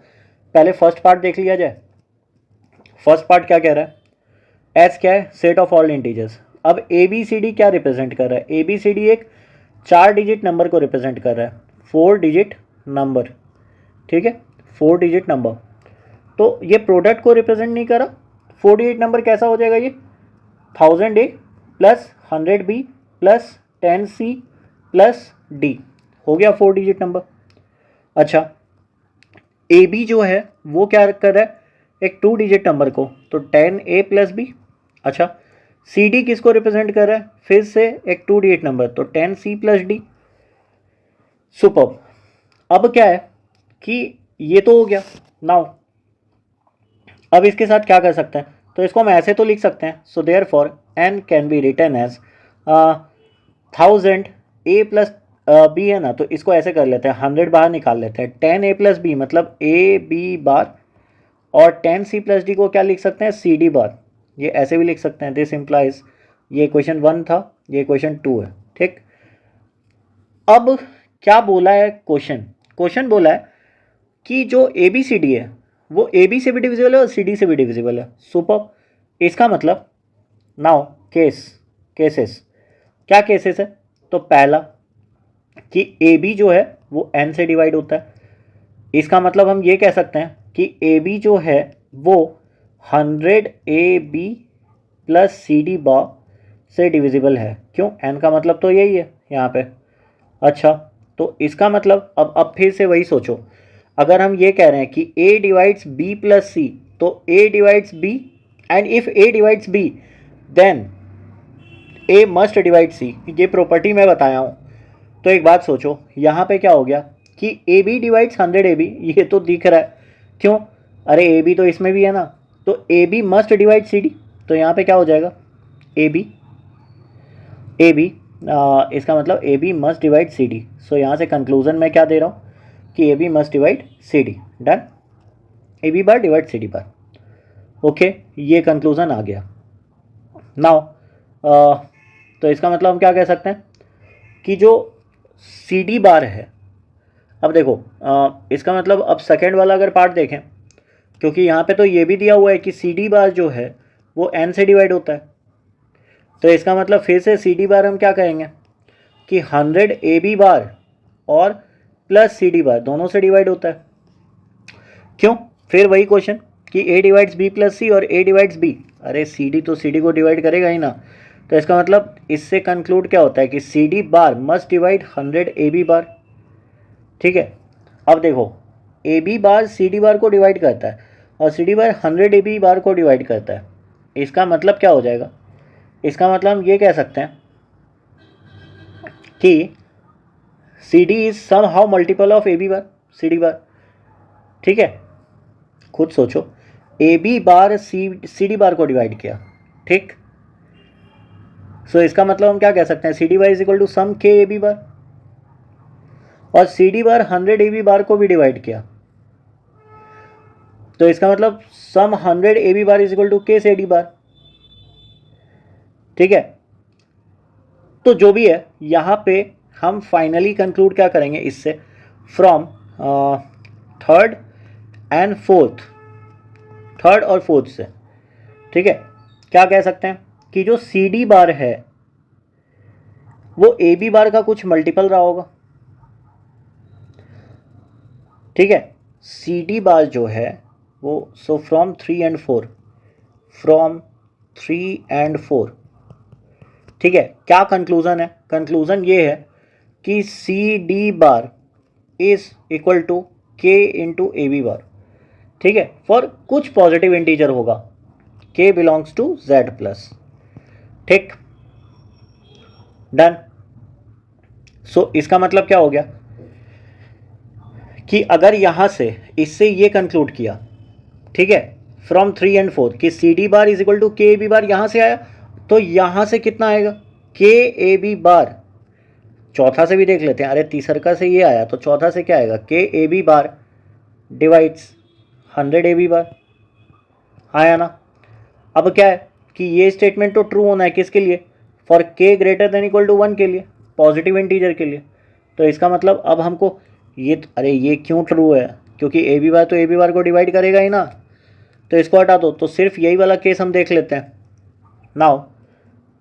पहले फर्स्ट पार्ट देख लिया जाए. फर्स्ट पार्ट क्या कह रहा है? एस क्या है? Set of all integers. अब ए बी सी डी क्या रिप्रेजेंट कर रहा है? ए बी सी डी एक 4 डिजिट नंबर को रिप्रेजेंट कर रहा है, 4 डिजिट नंबर. ठीक है, 4 डिजिट नंबर. तो ये प्रोडक्ट को रिप्रेजेंट नहीं करा. 48 नंबर कैसा हो जाएगा? ये 1000 a plus 100 b plus 10 c plus d हो गया 4 डिजिट नंबर. अच्छा, ए बी जो है वो क्या कर रहा है? एक 2 डिजिट नंबर को, तो 10 ए प्लस बी. अच्छा, सी डी किसको रिप्रेजेंट कर रहा है? फिर से एक 2 डिजिट नंबर, तो 10 सी प्लस डी. सुपर. अब क्या है कि ये तो हो गया. नाउ अब इसके साथ क्या कर सकते हैं? तो इसको हम ऐसे तो लिख सकते हैं. So therefore n can be written as 1000 a plus b है ना, तो इसको ऐसे कर लेते हैं, 100 बाहर निकाल लेते हैं. 10 ए प्लस बी मतलब ए बी बार, और 10 सी प्लस डी को क्या लिख सकते हैं? C D bar. ये ऐसे भी लिख सकते हैं. दिस इम्प्लाइज, ये क्वेश्चन 1 था, ये क्वेश्चन 2 है. ठीक, अब क्या बोला है क्वेश्चन बोला है कि जो ए बी सी डी है वो ए बी से भी डिविजिबल है और सी डी से भी डिविजिबल है. सुपर. इसका मतलब नाउ केसेस क्या केसेस है? तो पहला कि ए बी जो है वो एन से डिवाइड होता है. इसका मतलब हम ये कह सकते हैं कि ए बी जो है वो 100 A B plus C D bar से डिविजिबल है. क्यों? एन का मतलब तो यही है यहाँ पे. अच्छा, तो इसका मतलब अब फिर से वही सोचो. अगर हम ये कह रहे हैं कि a divides b plus C, तो a divides b and if a divides b then a must divide c. ये प्रॉपर्टी मैं बताया हूँ. तो एक बात सोचो, यहाँ पे क्या हो गया कि ए बी डिवाइड्स 100 ए बी, ये तो दिख रहा है. क्यों? अरे ए बी तो इसमें भी है ना, तो A B must divide C D. तो यहाँ पे क्या हो जाएगा? ए बी इसका मतलब A B must divide C d. So यहाँ से कंक्लूजन में क्या दे रहा हूँ कि A B must divide C d. Done. A B bar divide C D bar. Okay, ये कंक्लूजन आ गया. नाउ तो इसका मतलब हम क्या कह सकते हैं कि जो सी डी बार है, अब देखो इसका मतलब अब सेकेंड वाला अगर पार्ट देखें, क्योंकि यहाँ पे तो ये भी दिया हुआ है कि सी डी बार जो है वो एन से डिवाइड होता है. तो इसका मतलब फिर से सी डी बार हम क्या कहेंगे कि 100 ए बी बार और प्लस सी डी बार दोनों से डिवाइड होता है. क्यों? फिर वही क्वेश्चन कि ए डिवाइड्स बी प्लस सी और ए डिवाइड्स बी. अरे सी डी तो सी डी को डिवाइड करेगा ही ना. तो इसका मतलब इससे कंक्लूड क्या होता है कि C D bar must divide 100 A B bar. ठीक है, अब देखो A B bar C D बार को डिवाइड करता है और C D bar 100 A B bar को डिवाइड करता है. इसका मतलब क्या हो जाएगा? इसका मतलब हम ये कह सकते हैं कि C D is somehow multiple of A B bar C D bar. ठीक है, खुद सोचो, A B bar C D बार को डिवाइड किया. ठीक, सो इसका मतलब हम क्या कह सकते हैं? C D bar is equal to some k A B bar, और C D bar 100 A B bar को भी डिवाइड किया. तो इसका मतलब some 100 A B bar is equal to K C D bar. ठीक है, तो जो भी है यहाँ पे हम फाइनली कंक्लूड क्या करेंगे इससे, from third and fourth, third और फोर्थ से, ठीक है, क्या कह सकते हैं कि जो सी डी बार है वो ए बी बार का कुछ मल्टीपल रहा होगा, ठीक है। सी डी बार जो है वो, so from 3 and 4, from 3 and 4, ठीक है। क्या कंक्लूजन है, कंक्लूजन ये है कि C D bar is equal to K into A B bar, ठीक है, फॉर कुछ पॉजिटिव इंटीजर होगा, K belongs to Z plus, ठीक, डन। सो इसका मतलब क्या हो गया कि अगर यहां से इससे ये कंक्लूड किया, ठीक है, फ्रॉम 3 एंड 4 कि C D bar is equal to K A B bar, यहां से आया तो यहां से कितना आएगा, के ए बी बार। चौथा से भी देख लेते हैं, अरे तीसरका से ये आया तो चौथा से क्या आएगा, K A B bar divides 100 A B bar, आया ना। अब क्या है कि ये स्टेटमेंट तो ट्रू होना है किसके लिए, फॉर के ग्रेटर देन इक्वल टू 1 के लिए, पॉजिटिव इंटीजर के लिए। तो इसका मतलब अब हमको ये, अरे ये क्यों ट्रू है, क्योंकि ए बी बार तो ए बी बार को डिवाइड करेगा ही ना, तो इसको हटा दो, तो सिर्फ यही वाला केस हम देख लेते हैं। Now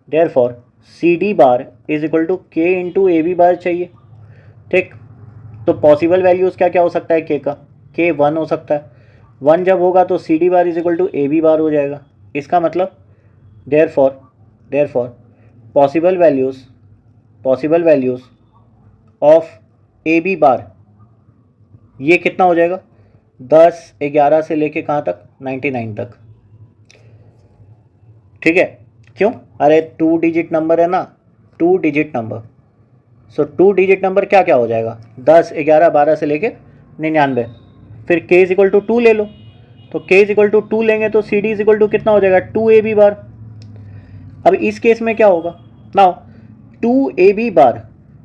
therefore C D bar is equal to K into A B bar चाहिए, ठीक। तो पॉसिबल वैल्यूज़ क्या क्या हो सकता है के का, के 1 हो सकता है, 1 जब होगा तो C D bar is equal to A B bar हो जाएगा। इसका मतलब therefore possible values of A B bar, ये कितना हो जाएगा, 10, 11 से लेके कहाँ तक, 99 तक, ठीक है। क्यों, अरे 2 डिजिट नंबर है ना, 2 डिजिट नंबर, सो 2 डिजिट नंबर क्या क्या हो जाएगा, 10, 11, 12 से लेके 99, फिर के इज इक्वल टू 2 ले लो, तो के इज इक्वल टू 2 लेंगे तो C D is equal to कितना हो जाएगा, 2 ए बी बार। अब इस केस में क्या होगा, नाउ 2 ए बी बार,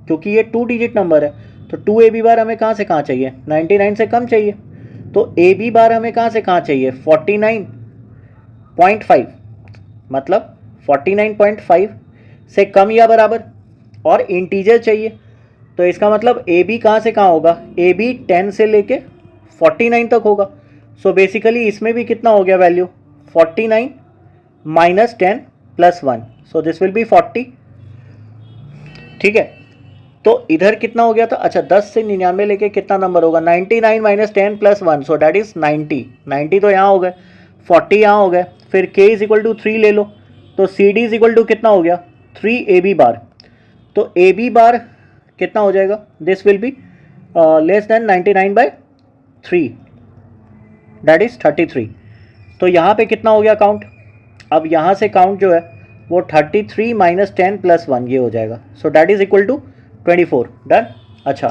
क्योंकि ये 2 डिजिट नंबर है तो 2 ए बी बार हमें कहाँ से कहाँ चाहिए, 99 से कम चाहिए, तो ए बी बार हमें कहाँ से कहाँ चाहिए, 49.5, मतलब 49.5 से कम या बराबर, और इंटीजर चाहिए, तो इसका मतलब ए बी कहाँ से कहाँ होगा, ए बी 10 से लेके 49 तक होगा। सो बेसिकली इसमें भी कितना हो गया value, 49 minus 10 plus 1, so this will B 40, ठीक है। तो इधर कितना हो गया था, अच्छा 10 से 99 लेके कितना नंबर होगा, 99 minus 10 plus 1, so that is 90 तो यहाँ हो गए, 40 यहाँ हो गए, फिर के इज इक्वल टू 3 ले लो, तो C D is equal to कितना हो गया, 3 ए बी बार, तो ए बी बार कितना हो जाएगा, this will be less than 99/3, that is 33। तो यहाँ पे कितना हो गया काउंट, अब यहाँ से काउंट जो है वो 33 माइनस 10 प्लस 1 ये हो जाएगा, so that is equal to 24, done. अच्छा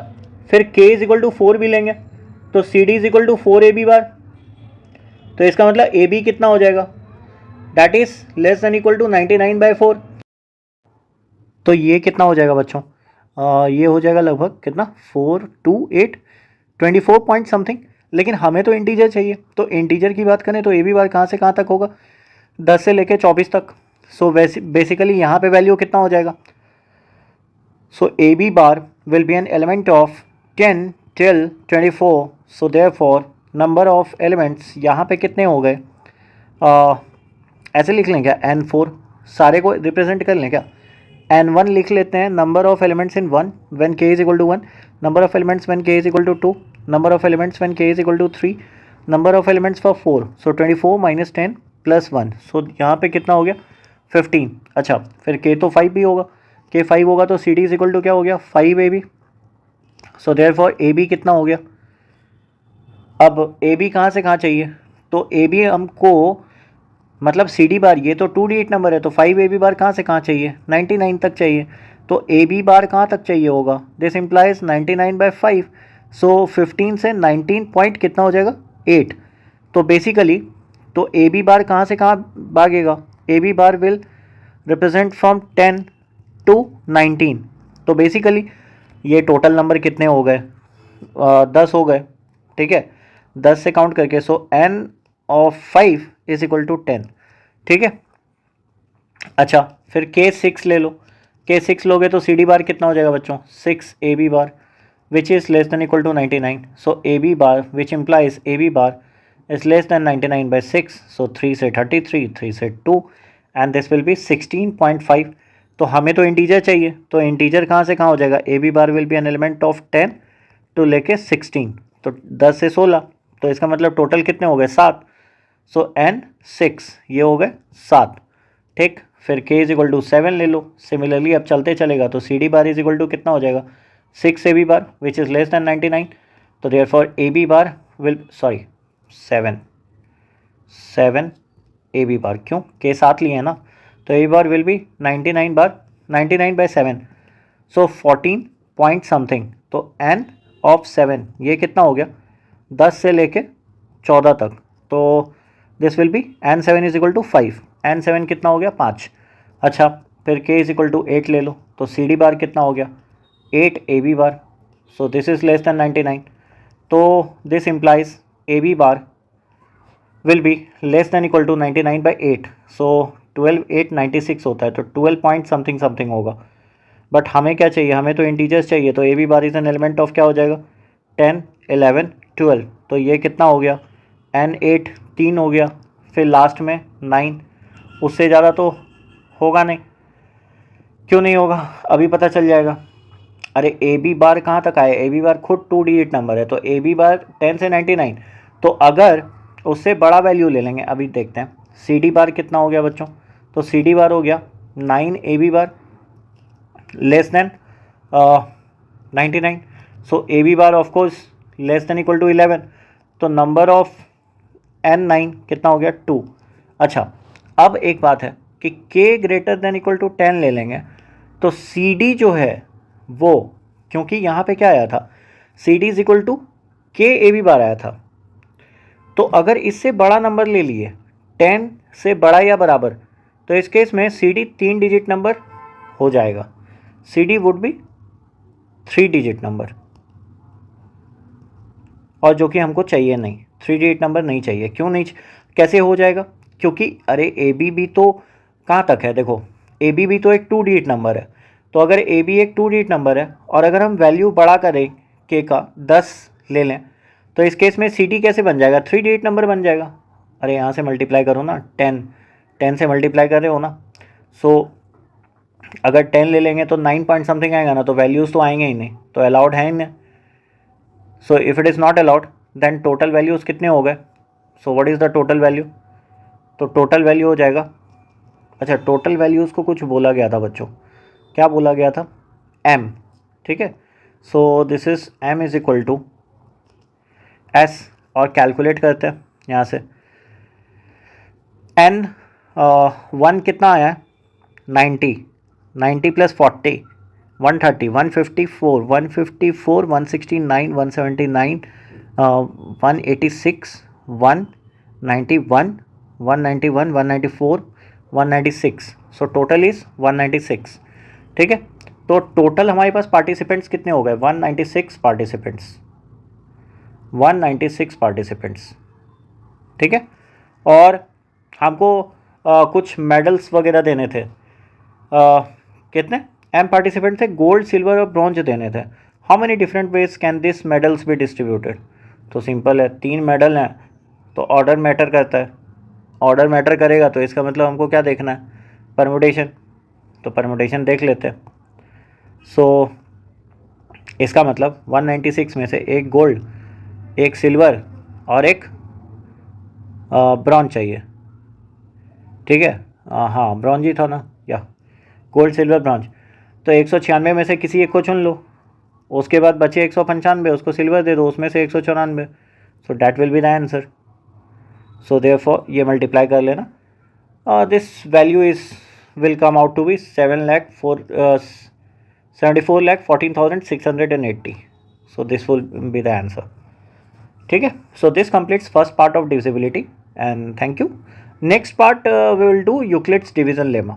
फिर k इज इक्वल टू 4 भी लेंगे, तो C D is equal to 4 A B bar, तो इसका मतलब ए बी कितना हो जाएगा, that is less than equal to 99/4, तो ये कितना हो जाएगा बच्चों, ये हो जाएगा लगभग कितना, 4 2 8 24 पॉइंट समथिंग, लेकिन हमें तो इंटीजर चाहिए, तो इंटीजर की बात करें तो ए बी बार कहाँ से कहाँ तक होगा, 10 से लेके 24 तक, सो बेसिकली यहाँ पे वैल्यू कितना हो जाएगा, so AB bar will be an element of 10 till 24, so therefore number of elements यहाँ पे कितने हो गए, ऐसे लिख लें क्या, N4 सारे को रिप्रेजेंट कर लें क्या, N1 लिख लेते हैं, number of elements in 1 when k is equal to 1, number of elements when k is equal to 2, number of elements when k is equal to 3, number of elements for 4, so 24 minus 10 plus 1, सो यहाँ पे कितना हो गया 15। अच्छा फिर k तो 5 भी होगा, k 5 होगा तो C D is equal to क्या हो गया, 5 A B, so therefore A B कितना हो गया, अब ए बी कहाँ से कहाँ चाहिए, तो ए बी हमको मतलब सी डी बार, ये तो 2 डिजिट नंबर है तो 5 ए बी बार कहाँ से कहाँ चाहिए, 99 तक चाहिए, तो ए बी बार कहाँ तक चाहिए होगा, दिस इम्प्लाइज 99/5, सो 15 से 19 पॉइंट कितना हो जाएगा 8, तो बेसिकली तो ए बी बार कहाँ से कहाँ भागेगा, A B bar will represent from 10 to 19, तो बेसिकली ये टोटल नंबर कितने हो गए, 10 हो गए, ठीक है, 10 से काउंट करके, so n of 5 is equal to 10, ठीक है। अच्छा फिर k 6 ले लो, के 6 लोगे तो सी डी बार कितना हो जाएगा बच्चों, 6 A B bar which is less than equal to 99. So A B bar which implies A B bar is less than 99 by 6. So 3 से 33, 3 से 2 एंड दिस विल बी 16.5. तो हमें तो इंटीजर चाहिए, तो इंटीजर कहाँ से कहाँ हो जाएगा, A B bar will be an element of 10 to लेके 16. तो 10 से 16, तो इसका मतलब टोटल कितने हो गए 7. सो एन 6, ये हो गए 7. ठीक, फिर k इज इक्वल टू 7 ले लो. सिमिलरली अब चलते चलेगा तो C D bar is equal to कितना हो जाएगा 6 A B bar which is less than 99. तो therefore A B bar will 7 A B bar, क्यों के 7 लिए हैं ना, तो A B bar will be 99 bar 99 by 7. So 14 point something. तो एन ऑफ 7 ये कितना हो गया 10 से लेके 14 तक. तो this will be N 7 is equal to 5. N 7 कितना हो गया 5. अच्छा, फिर k इज इक्वल टू 8 ले लो. तो सी डी बार कितना हो गया 8 A B bar. So this is less than 99. तो this implies A B bar will be less than equal to 99 by 8. So 12 8 96 होता है, तो 12 पॉइंट समथिंग समथिंग होगा. बट हमें क्या चाहिए, हमें तो इंटीजर्स चाहिए. तो A B bar is an element of क्या हो जाएगा 10 11 12. तो ये कितना हो गया एन 8 3 हो गया, फिर लास्ट में 9. उससे ज़्यादा तो होगा नहीं. क्यों नहीं होगा, अभी पता चल जाएगा. अरे ए बी बार कहाँ तक आए, ए बी बार खुद 2 डिजिट नंबर है. तो ए बी बार 10 से 99. तो अगर उससे बड़ा वैल्यू ले लेंगे, अभी देखते हैं सी डी बार कितना हो गया बच्चों. तो सी डी बार हो गया 9 A B bar less than 99. So A B bar of course less than equal to 11. तो नंबर ऑफ एन 9 कितना हो गया 2. अच्छा, अब एक बात है कि k greater than equal to 10 ले लेंगे तो सी डी जो है वो, क्योंकि यहाँ पे क्या आया था C D is equal to K A B bar आया था. तो अगर इससे बड़ा नंबर ले लिए 10 से बड़ा या बराबर, तो इस केस में सी डी 3 डिजिट नंबर हो जाएगा. C D would be 3 digit number, और जो कि हमको चाहिए नहीं. 3 डिजिट नंबर नहीं चाहिए. क्यों नहीं, कैसे हो जाएगा, क्योंकि अरे ए बी भी तो कहाँ तक है, देखो ए बी भी तो एक 2 डिजिट नंबर है. तो अगर ए बी एक 2 डिजिट नंबर है और अगर हम वैल्यू बड़ा करें के का 10 ले लें, तो इस केस में सी डी कैसे बन जाएगा 3 डिजिट नंबर बन जाएगा. अरे यहाँ से मल्टीप्लाई करो ना, 10 से मल्टीप्लाई कर रहे हो ना. सो अगर 10 ले लेंगे तो 9 पॉइंट समथिंग आएगा ना, तो वैल्यूज़ तो आएंगे ही नहीं, तो अलाउड है ही नहीं. So if it is not allowed then total values कितने हो गए. So what is the total value. तो टोटल वैल्यू हो जाएगा, अच्छा टोटल वैल्यूज़ को कुछ बोला गया था बच्चों, क्या बोला गया था m. ठीक है, so this is m is equal to s, और कैलकुलेट करते हैं यहाँ से. n 1 कितना आया है 90, 90 प्लस 40 130 154 154 169 179 186 191 191 194 196. So total is 196. ठीक है, तो टोटल हमारे पास पार्टिसिपेंट्स कितने हो गए 196 पार्टिसिपेंट्स, 196 पार्टिसिपेंट्स. ठीक है, और हमको कुछ मेडल्स वगैरह देने थे. कितने एम पार्टिसिपेंट थे, गोल्ड सिल्वर और ब्रॉन्ज देने थे. How many different ways can this medals be distributed. तो सिंपल है, 3 मेडल हैं तो ऑर्डर मैटर करता है. ऑर्डर मैटर करेगा तो इसका मतलब हमको क्या देखना है परमुटेशन. तो परमुटेशन देख लेते हैं. सो इसका मतलब 196 में से एक गोल्ड, एक सिल्वर और एक ब्रॉन्ज चाहिए. ठीक है, हाँ ब्रॉन्ज ही था ना, या गोल्ड सिल्वर ब्रॉन्ज. तो 196 में से किसी एक को चुन लो, उसके बाद बचे 195, उसको सिल्वर दे दो, उसमें से 194. So that will be the answer. So therefore ये मल्टीप्लाई कर लेना, this value is will come out to be 74,14,680. So this will be the answer. ठीक है, so this completes first part of divisibility and thank you. Next part we will do Euclid's division lemma.